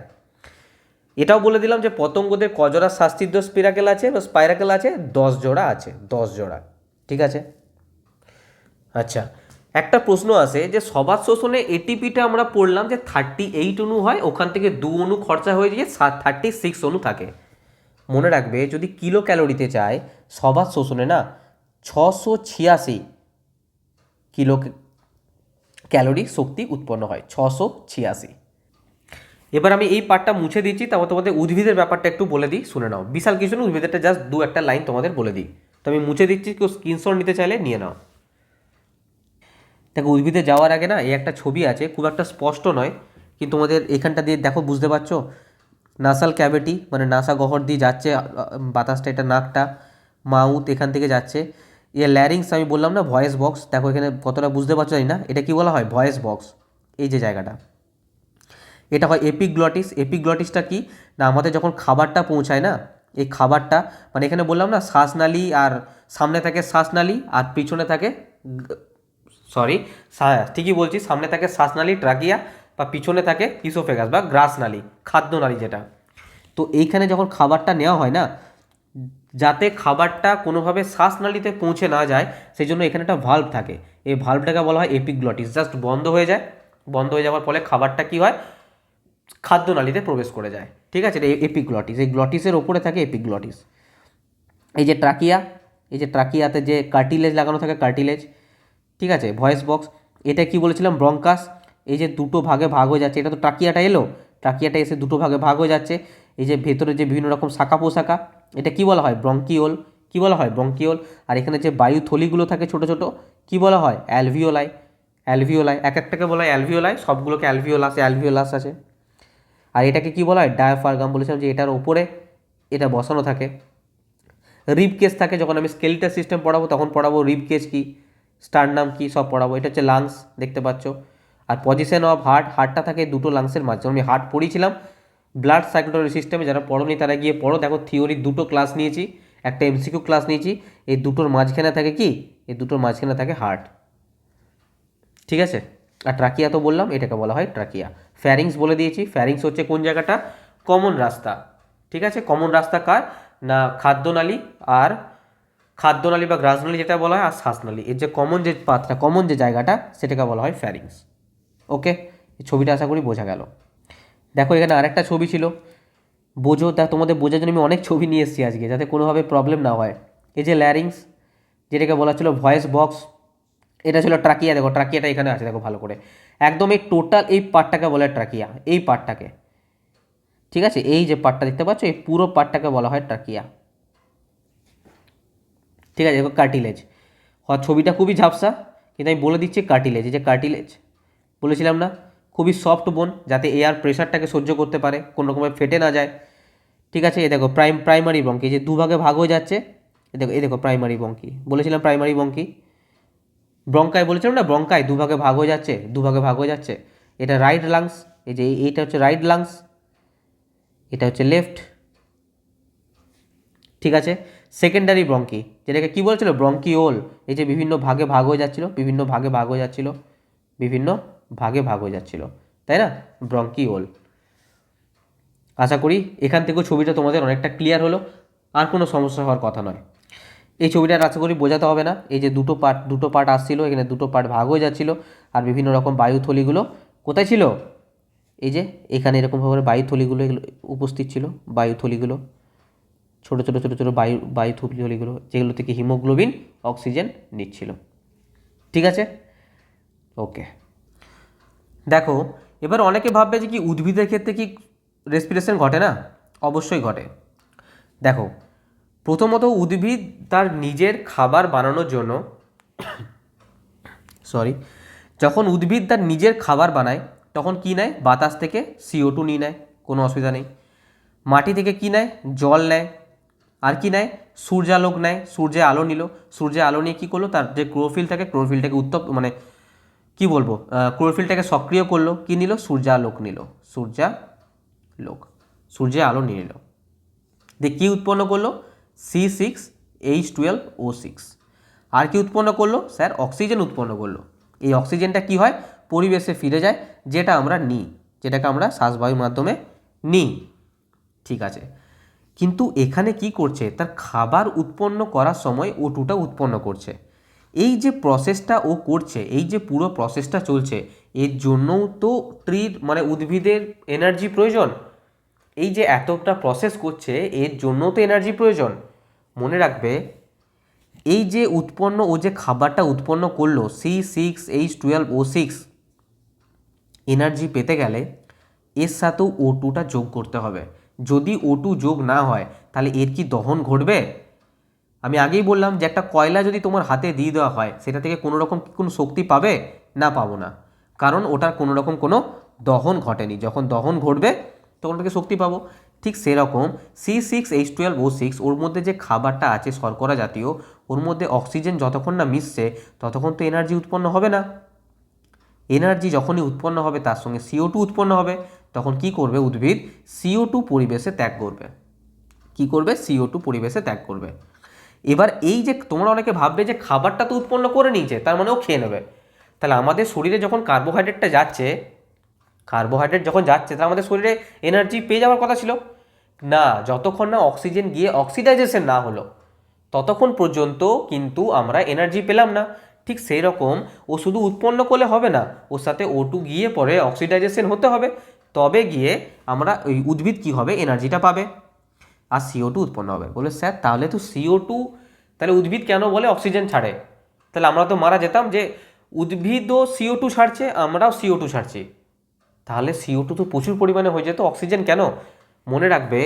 এটাও বলে দিলাম যে পতঙ্গদের কজোড়া শাস্তিদ্য স্পিরাকেল আছে বা স্পাইরাকেল আছে? 10 জোড়া আছে, 10 জোড়া, ঠিক আছে? আচ্ছা, একটা প্রশ্ন আছে যে সবাত শোষণে এটিপিটা আমরা পড়লাম যে 38 অণু হয়, ওখান থেকে 2 অণু খরচা হয়ে গিয়ে 36 অণু থাকে। মনে রাখবে যদি কিলো ক্যালোরিতে চায় সবাত শোষণে না 686 কিলো ক্যালোরি শক্তি উৎপন্ন হয়, 686। এবার আমি এই পার্টটা মুছে দিচ্ছি, তারপর তোমাদের উদ্ভিদের ব্যাপারটা একটু বলে দিই, শুনে নাও। বিশাল কিছু না, উদ্ভিদেরটা জাস্ট দু একটা লাইন তোমাদের বলে দিই। তো আমি মুছে দিচ্ছি, কেউ স্ক্রিনশট নিতে চাইলে নিয়ে নাও। দেখো উদ্ভিদে যাওয়ার আগে না এই একটা ছবি আছে, খুব একটা স্পষ্ট নয়, কিন্তু তোমাদের এখানটা দিয়ে দেখো, বুঝতে পারছো? নাসাল ক্যাভিটি মানে নাসা গহ্বর দিয়ে যাচ্ছে বাতাসটা, এটা নাকটা, মাউথ এখান থেকে যাচ্ছে। ল্যারিংস আমি বললাম না, ভয়েস বক্স, দেখো এখানে কতটা বুঝতে পারছো জানি না, এটা কি বলা হয়? Voice box. এই যে জায়গাটা, এটা হয় এপিগ্লটিস। এপিগ্লটিসটা কি না, আমাদের যখন খাবারটা পৌঁছায় না, এই খাবারটা মানে এখানে বললাম না শ্বাসনালী, আর সামনে থাকে শ্বাসনালী আর পিছনে থাকে, সরি ঠিকই বলছি, সামনে থাকে শ্বাসনালী ট্রাকিয়া, বা পিছনে থাকে ইসোফেগাস বা গ্রাসনালী, খাদ্যনালী যেটা। তো এইখানে যখন খাবারটা নেওয়া হয় না, যাতে খাবারটা কোনোভাবে শ্বাসনালীতে পৌঁছে না যায়, সেই জন্য এখানে একটা ভাল্ব থাকে। এই ভাল্বটাকে বলা হয় এপিগ্লটিস। জাস্ট বন্ধ হয়ে যায়, বন্ধ হয়ে যাওয়ার ফলে খাবারটা কী হয়, খাদ্যনালীতে প্রবেশ করে যায়। ঠিক আছে, এটা এপিগ্লটিস। এই গ্লটিসের ওপরে থাকে এপিগ্লটিস। এই যে ট্রাকিয়া, এই যে ট্রাকিয়াতে যে কার্টিলেজ লাগানো থাকে, কার্টিলেজ। ঠিক আছে, ভয়েস বক্স। এটা কি বলেছিলাম? ব্রঙ্কাস। এই যে দুটো ভাগে ভাগ হয়ে যাচ্ছে, এটা তো ট্রাকিয়াটা এলো, ট্রাকিয়াটা এসে দুটো ভাগে ভাগ হয়ে যাচ্ছে। এই যে ভেতরে যে বিভিন্ন রকম শাখা পোশাখা, এটা কি বলা হয়? ব্রঙ্কিওল। কি বলা হয়? ব্রঙ্কিওল। আর এখানে যে বায়ু থলিগুলো থাকে ছোট ছোট, কি বলা হয়? অ্যালভিওলাই। অ্যালভিওলাই, এক একটাকে বলা হয় অ্যালভিওলাই, সবগুলোকে অ্যালভিওলাস, অ্যালভিওলাস আছে। আর এটাকে কি বলা হয়? ডায়াফ্রাগাম। বলেছিলাম যে এটার ওপরে এটা বসানো থাকে। রিব কেজ থাকে, যখন আমি স্কেলিটাল সিস্টেম পড়াবো তখন পড়াবো রিব কেজ কি, স্টারনাম কি, সব পড়াবো। এটা হচ্ছে লাংস, দেখতে পাচ্ছ। আর পজিশন অফ হার্ট, হার্টটা থাকে দুটো লাংসের মাঝে। আমি হার্ট পড়িয়েছিলাম ব্লাড সার্কুলেটরি সিস্টেমে, যারা পড়োনি তারা গিয়ে পড়ো। দেখো থিওরির দুটো ক্লাস নিয়েছি, একটা এমসিকিউ ক্লাস নিয়েছি। এই দুটোর মাঝখানে থাকে কি, এই দুটোর মাঝখানে থাকে হার্ট। ঠিক আছে, আর ট্রাকিয়া তো বললাম, এটাকে বলা হয় ট্রাকিয়া। ফ্যারিংস বলে দিয়েছি, ফ্যারিংস হচ্ছে কোন জায়গাটা? কমন রাস্তা। ঠিক আছে, কমন রাস্তা কার না, খাদ্যনালী আর খাদ্যনালী বা গ্রাসনালী যেটা বলা হয়, আর শ্বাসনালী, এর যে কমন যে পাথটা, কমন যে জায়গাটা, সেটাকে বলা হয় ফ্যারিংস। ওকে, এই ছবিটা আশা করি বোঝা গেল। দেখো এখানে আরেকটা ছবি ছিল, বোঝো, তা তোমাদের বোঝার জন্য আমি অনেক ছবি নিয়ে এসেছি আজকে, যাতে কোনোভাবে প্রবলেম না হয়। এই যে ল্যারিংস, যেটাকে বলা ছিল ভয়েস বক্স, এটা ছিল ট্রাকিয়া। দেখো ট্রাকিয়াটা এখানে আছে, দেখো ভালো করে, একদম এই টোটাল এই পার্টটাকে বলে ট্রাকিয়া, এই পার্টটাকে। ঠিক আছে, এই যে পার্টটা দেখতে পাচ্ছ, এই পুরো পার্টটাকে বলা হয় ট্রাকিয়া। ঠিক আছে, দেখো কার্টিলেজ। ছবিটা খুবই ঝাপসা, কিন্তু আমি বলে দিচ্ছি কার্টিলেজ। এই যে কার্টিলেজ বলেছিলাম না, খুবই সফট বোন, যাতে এয়ার প্রেশারটাকে সহ্য করতে পারে, কোনো রকমের ফেটে না যায়। ঠিক আছে, এই দেখো প্রাইমারি বঙ্কি, যে দুভাগে ভাগ হয়ে যাচ্ছে। এই দেখো প্রাইমারি বঙ্কি, বলেছিলাম প্রাইমারি বঙ্কি। ব্রঙ্কাই বলেছিলাম না, ব্রঙ্কাই দুভাগে ভাগ হয়ে যাচ্ছে, দুভাগে ভাগ হয়ে যাচ্ছে। এটা রাইট লাংস, এই যে এইটা হচ্ছে রাইট লাংস, এটা হচ্ছে লেফট। ঠিক আছে, সেকেন্ডারি ব্রঙ্কি, যেটাকে কী বলছিল? ব্রঙ্কিওল। এই যে বিভিন্ন ভাগে ভাগ হয়ে যাচ্ছিল, বিভিন্ন ভাগে ভাগ হয়ে যাচ্ছিল, বিভিন্ন ভাগে ভাগ হয়ে যাচ্ছিল, তাই না? ব্রঙ্কিওল। আশা করি এখান থেকেও ছবিটা তোমাদের অনেকটা ক্লিয়ার হলো, আর কোনো সমস্যা হওয়ার কথা নয়। এই ছবিটার আশা করি বোঝাতে হবে না। এই যে দুটো পার্ট আসছিল, এখানে দুটো পার্ট ভাগ হয়ে যাচ্ছিল, আর বিভিন্ন রকম বায়ুথলিগুলো কোথায় ছিল? এই যে এখানে এরকমভাবে বায়ুথলিগুলো এগুলো উপস্থিত ছিল, বায়ুথলিগুলো, ছোটো ছোটো ছোটো ছোটো বায়ুথলিগুলো, যেগুলো থেকে হিমোগ্লোবিন অক্সিজেন নিচ্ছিল। ঠিক আছে, ওকে। দেখো এবার অনেকে ভাববে যে কি উদ্ভিদের ক্ষেত্রে কি রেসপিরেশন ঘটে না? অবশ্যই ঘটে। দেখো প্রথমত উদ্ভিদ তার নিজের খাবার বানানোর জন্য, যখন উদ্ভিদ তার নিজের খাবার বানায় তখন কি নেয়? বাতাস থেকে CO2 নিয়ে নেয়, কোনো অসুবিধা নেই। মাটি থেকে কি নেয়? জল নেয়। আর কি নেয়? সূর্যালোক নেয়, সূর্যের আলো নিল। সূর্যের আলো নিয়ে কী করলো? তার যে ক্লোরোফিল থাকে, ক্লোরোফিলটাকে মানে কি বলবো, ক্লোরোফিলটাকে সক্রিয় করলো। কি নিল? সূর্যালোক নিল, সূর্যালোক, সূর্যের আলো নিয়ে নিল। দিয়ে কী উৎপন্ন করলো? C6H12O6। আর কি উৎপন্ন করলো? স্যার অক্সিজেন উৎপন্ন করলো। এই অক্সিজেনটা কি হয়? পরিবেশে ফিরে যায়, যেটা আমরা নিই, যেটাকে আমরা শ্বাসবায়ুর মাধ্যমে নিই। ঠিক আছে, কিন্তু এখানে কি করছে? তার খাবার উৎপন্ন করার সময় O2টা উৎপন্ন করছে। এই যে প্রসেসটা ও করছে, এই যে পুরো প্রসেসটা চলছে, এর জন্যও তো ট্রির মানে উদ্ভিদের এনার্জি প্রয়োজন। এই যে এতটা প্রসেস করছে, এর জন্যও তো এনার্জি প্রয়োজন। মনে রাখবে, এই যে উৎপন্ন ও যে খাবারটা উৎপন্ন করলো C6H12O6 এনার্জি পেতে গেলে এর সাথেও O2টা যোগ করতে হবে। যদি O2 যোগ না হয় তাহলে এর কি দহন ঘটবে? আমি আগেই বললাম যে একটা কয়লা যদি তোমার হাতে দিয়ে দেওয়া হয় সেটা থেকে কোনো রকম কোনো শক্তি পাবে না? পাবো না, কারণ ওটার কোনো রকম কোনো দহন ঘটেনি। যখন দহন ঘটবে তখন ওটাকে শক্তি পাবো। ঠিক সেরকম C6H12O6 ওর মধ্যে যে খাবারটা আছে শর্করা জাতীয়, ওর মধ্যে অক্সিজেন যতক্ষণ না মিশছে ততক্ষণ তো এনার্জি উৎপন্ন হবে না। এনার্জি যখনই উৎপন্ন হবে তার সঙ্গে CO2 উৎপন্ন হবে, তখন কি করবে উদ্ভিদ? CO2 পরিবেশে ত্যাগ করবে। কি করবে? CO2 পরিবেশে ত্যাগ করবে। এবার এই যে তোমরা অনেকে ভাববে যে খাবারটা তো উৎপন্ন করে নিয়েছে, তার মানে ও খেয়ে নেবে। তাহলে আমাদের শরীরে যখন কার্বোহাইড্রেট যখন যাচ্ছে তাহলে আমাদের শরীরে এনার্জি পেয়ে যাওয়ার কথা ছিল না। যতক্ষণ না অক্সিজেন গিয়ে অক্সিডাইজেশন না হলো ততক্ষণ পর্যন্ত কিন্তু আমরা এনার্জি পেলাম না। ঠিক সেই রকম ও শুধু উৎপন্ন করলে হবে না, ওর সাথে O2 গিয়ে পরে অক্সিডাইজেশন হতে হবে, তবে গিয়ে আমরা ওই উদ্ভিদ কী হবে? এনার্জিটা পাবে আর CO2 উৎপন্ন হবে। বলে স্যার তাহলে তো CO2, তাহলে উদ্ভিদ কেন বলে অক্সিজেন ছাড়ে? তাহলে আমরা তো মারা যেতাম যে উদ্ভিদও CO2 ছাড়ছে, আমরাও CO2 ছাড়ছি, তাহলে CO2 তো প্রচুর পরিমাণে হয়ে যেত, অক্সিজেন কেন? মনে রাখবে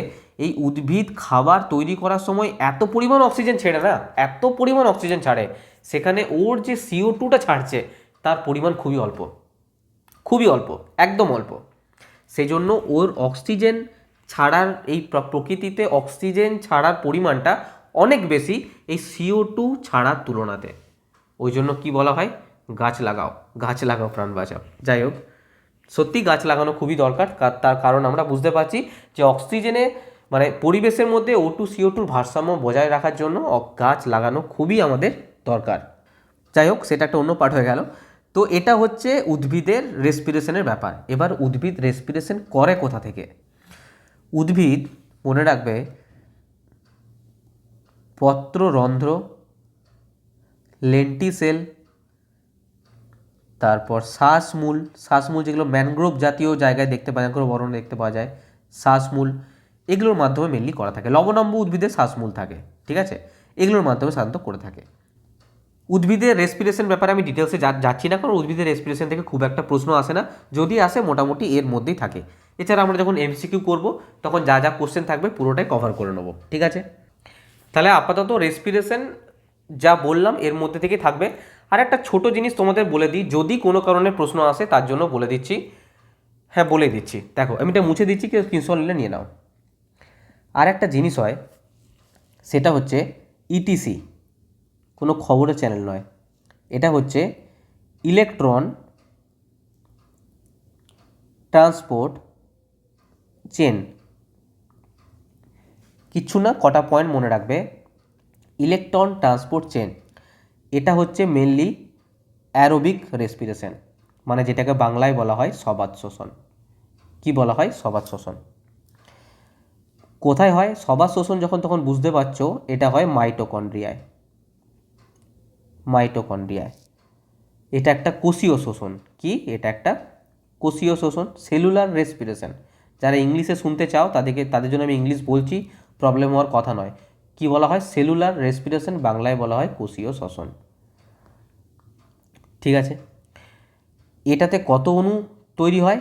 এই উদ্ভিদ খাবার তৈরি করার সময় এত পরিমাণ অক্সিজেন ছেড়ে না, এত পরিমাণ অক্সিজেন ছাড়ে, সেখানে ওর যে CO2টা ছাড়ছে তার পরিমাণ খুবই অল্প, খুবই অল্প, একদম অল্প। সেই জন্য ওর অক্সিজেন ছাড়ার এই প্রকৃতিতে অক্সিজেন ছাড়ার পরিমাণটা অনেক বেশি এই CO2 ছাড়ার তুলনাতে। ওই জন্য কি বলা হয়? গাছ লাগাও, গাছ লাগাও, প্রাণ বাঁচাও। যাই হোক, সত্যি গাছ লাগানো খুবই দরকার। তার কারণ আমরা বুঝতে পারছি যে অক্সিজেনে মানে পরিবেশের মধ্যে O2 CO2 ভারসাম্য বজায় রাখার জন্য গাছ লাগানো খুবই আমাদের দরকার। যাই হোক, সেটা একটা অন্য পার্ট হয়ে গেল। তো এটা হচ্ছে উদ্ভিদের রেসপিরেশনের ব্যাপার। এবার উদ্ভিদ রেসপিরেশন করে কোথা থেকে? উদ্ভিদ মনে রাখবে পত্ররন্ধ্র, লেন্টিসেল, তারপর শ্বাসমূল, যেগুলো ম্যানগ্রোভ জাতীয় জায়গায় দেখতে পাওয়া যায়, ম্যানগ্রোভ অরণ্যে দেখতে পাওয়া যায়, শ্বাসমূল, এগুলোর মাধ্যমে মেনলি করা থাকে। লবণাম্ব উদ্ভিদে শ্বাসমূল থাকে, ঠিক আছে, এগুলোর মাধ্যমে সাধারণত করে থাকে। উদ্ভিদের রেসপিরেশন ব্যাপারে আমি ডিটেলসে যাচ্ছি না, কারণ উদ্ভিদের রেসপিরেশন থেকে খুব একটা প্রশ্ন আসে না, যদি আসে মোটামুটি এর মধ্যেই থাকে। এছাড়া আমরা যখন MCQ করব তখন যা যা কোশ্চেন থাকবে পুরোটাই কভার করে নেব, ঠিক আছে। তাহলে আপাতত রেসপিরেশন যা বললাম এর মধ্যে থেকে থাকবে। আর একটা ছোট জিনিস তোমাদের বলে দিই, যদি কোনো কারণে প্রশ্ন আসে তার জন্য বলে দিচ্ছি। হ্যাঁ, বলে দিচ্ছি, দেখো আমি এটা মুছে দিচ্ছি, কেউ স্ক্রিনশট নিলে নিয়ে নাও। আর একটা জিনিস হয়, সেটা হচ্ছে ETC, কোনো খবরের চ্যানেল নয়, এটা হচ্ছে ইলেকট্রন ট্রান্সপোর্ট চেন। কিচ্ছু না, কটা পয়েন্ট মনে রাখবে। ইলেকট্রন ট্রান্সপোর্ট চেন, এটা হচ্ছে মেনলি অ্যারোবিক রেসপিরেশন, মানে যেটাকে বাংলায় বলা হয় সবাত শ্বসন। কি বলা হয়? সবাত শ্বসন। কোথায় হয় সবাত শ্বসন? যখন তখন বুঝতে পারছো, এটা হয় মাইটোকন্ড্রিয়ায়। এটা একটা কোষীয় শোষণ। কি? এটা একটা কোষীয় শোষণ, সেলুলার রেসপিরেশন। যারা ইংলিশে শুনতে চাও তাদের জন্য আমি ইংলিশ বলছি, প্রবলেম হওয়ার কথা নয়। কি বলা হয়? সেলুলার রেসপিরেশন, বাংলায় বলা হয় কোষীয় শ্বসন, ঠিক আছে। এটাতে কত অণু তৈরি হয়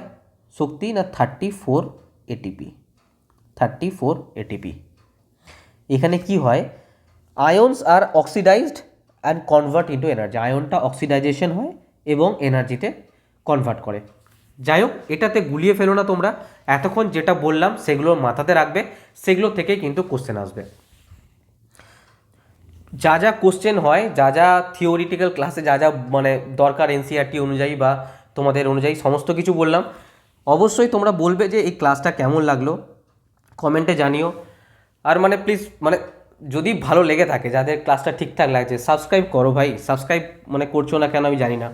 শক্তি? না 34 ATP। এখানে কি হয়? আয়ন্স আর oxidised and convert into energy. আয়নটা অক্সিডাইজেশন হয় এবং এনার্জিতে কনভার্ট করে। যাই হোক, এটাতে গুলিয়ে ফেলো না তোমরা, এতক্ষণ যেটা বললাম সেগুলো মাথাতে রাখবে, সেগুলো থেকেই কিন্তু কোশ্চেন আসবে। যা যা কোশ্চেন হয়, যা যা থিওরিটিক্যাল ক্লাসে যা যা মানে দরকার NCERT অনুযায়ী বা তোমাদের অনুযায়ী সমস্ত কিছু বললাম। অবশ্যই তোমরা বলবে যে এই ক্লাসটা কেমন লাগলো, কমেন্টে জানিও। আর মানে প্লিজ, মানে যদি ভালো লেগে থাকে, যাদের ক্লাসটা ঠিকঠাক লাগছে, সাবস্ক্রাইব করো ভাই। সাবস্ক্রাইব মানে করছো না কেন আমি জানি না,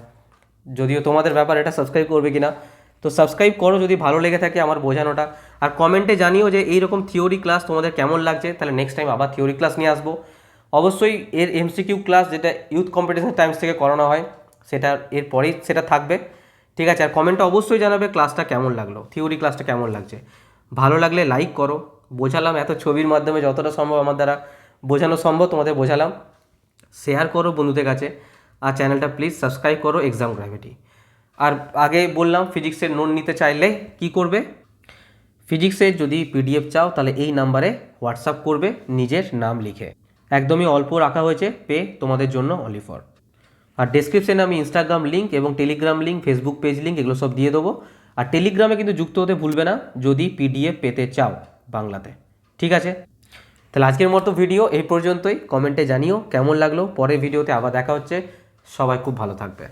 যদিও তোমাদের ব্যাপার এটা সাবস্ক্রাইব করবে কি না। তো সাবস্ক্রাইব করো যদি ভালো লেগে থাকে আমার বোঝানোটা। আর কমেন্টে জানিও যে এইরকম থিওরি ক্লাস তোমাদের কেমন লাগছে, তাহলে নেক্সট টাইম আবার থিওরি ক্লাস নিয়ে আসবো। অবশ্যই এর MCQ ক্লাস যেটা ইউথ কম্পিটিশন টাইমস থেকে করানো হয়, সেটা এরপরেই সেটা থাকবে, ঠিক আছে। আর কমেন্টে অবশ্যই জানাবে ক্লাসটা কেমন লাগলো, থিওরি ক্লাসটা কেমন লাগছে। ভালো লাগলে লাইক করো। বোঝালাম এত ছবির মাধ্যমে যতটা সম্ভব আমার দ্বারা বোঝানো সম্ভব তোমাদের বোঝালাম। শেয়ার করো বন্ধুদের কাছে, আর চ্যানেলটা প্লিজ সাবস্ক্রাইব করো এক্সাম গ্র্যাভিটি। আর আগে বললাম ফিজিক্সের নোট নিতে চাইলে কি করবে, ফিজিক্সের যদি পিডিএফ চাও তাহলে এই নাম্বারে হোয়াটসঅ্যাপ করবে নিজের নাম লিখে। একদমই অল্প রাখা হয়েছে পে তোমাদের জন্য অনলি ফর। আর ডেসক্রিপশনে আমি ইনস্টাগ্রাম লিঙ্ক এবং Telegram link, Facebook page link এগুলো সব দিয়ে দেবো। আর টেলিগ্রামে কিন্তু যুক্ত হতে ভুলবে না যদি পিডিএফ পেতে চাও বাংলাতে। ঠিক আছে, তাহলে আজকের মতো ভিডিও এই পর্যন্তই। কমেন্টে জানিও কেমন লাগলো। পরের ভিডিওতে আবার দেখা হচ্ছে। সবাই খুব ভালো থাকবে।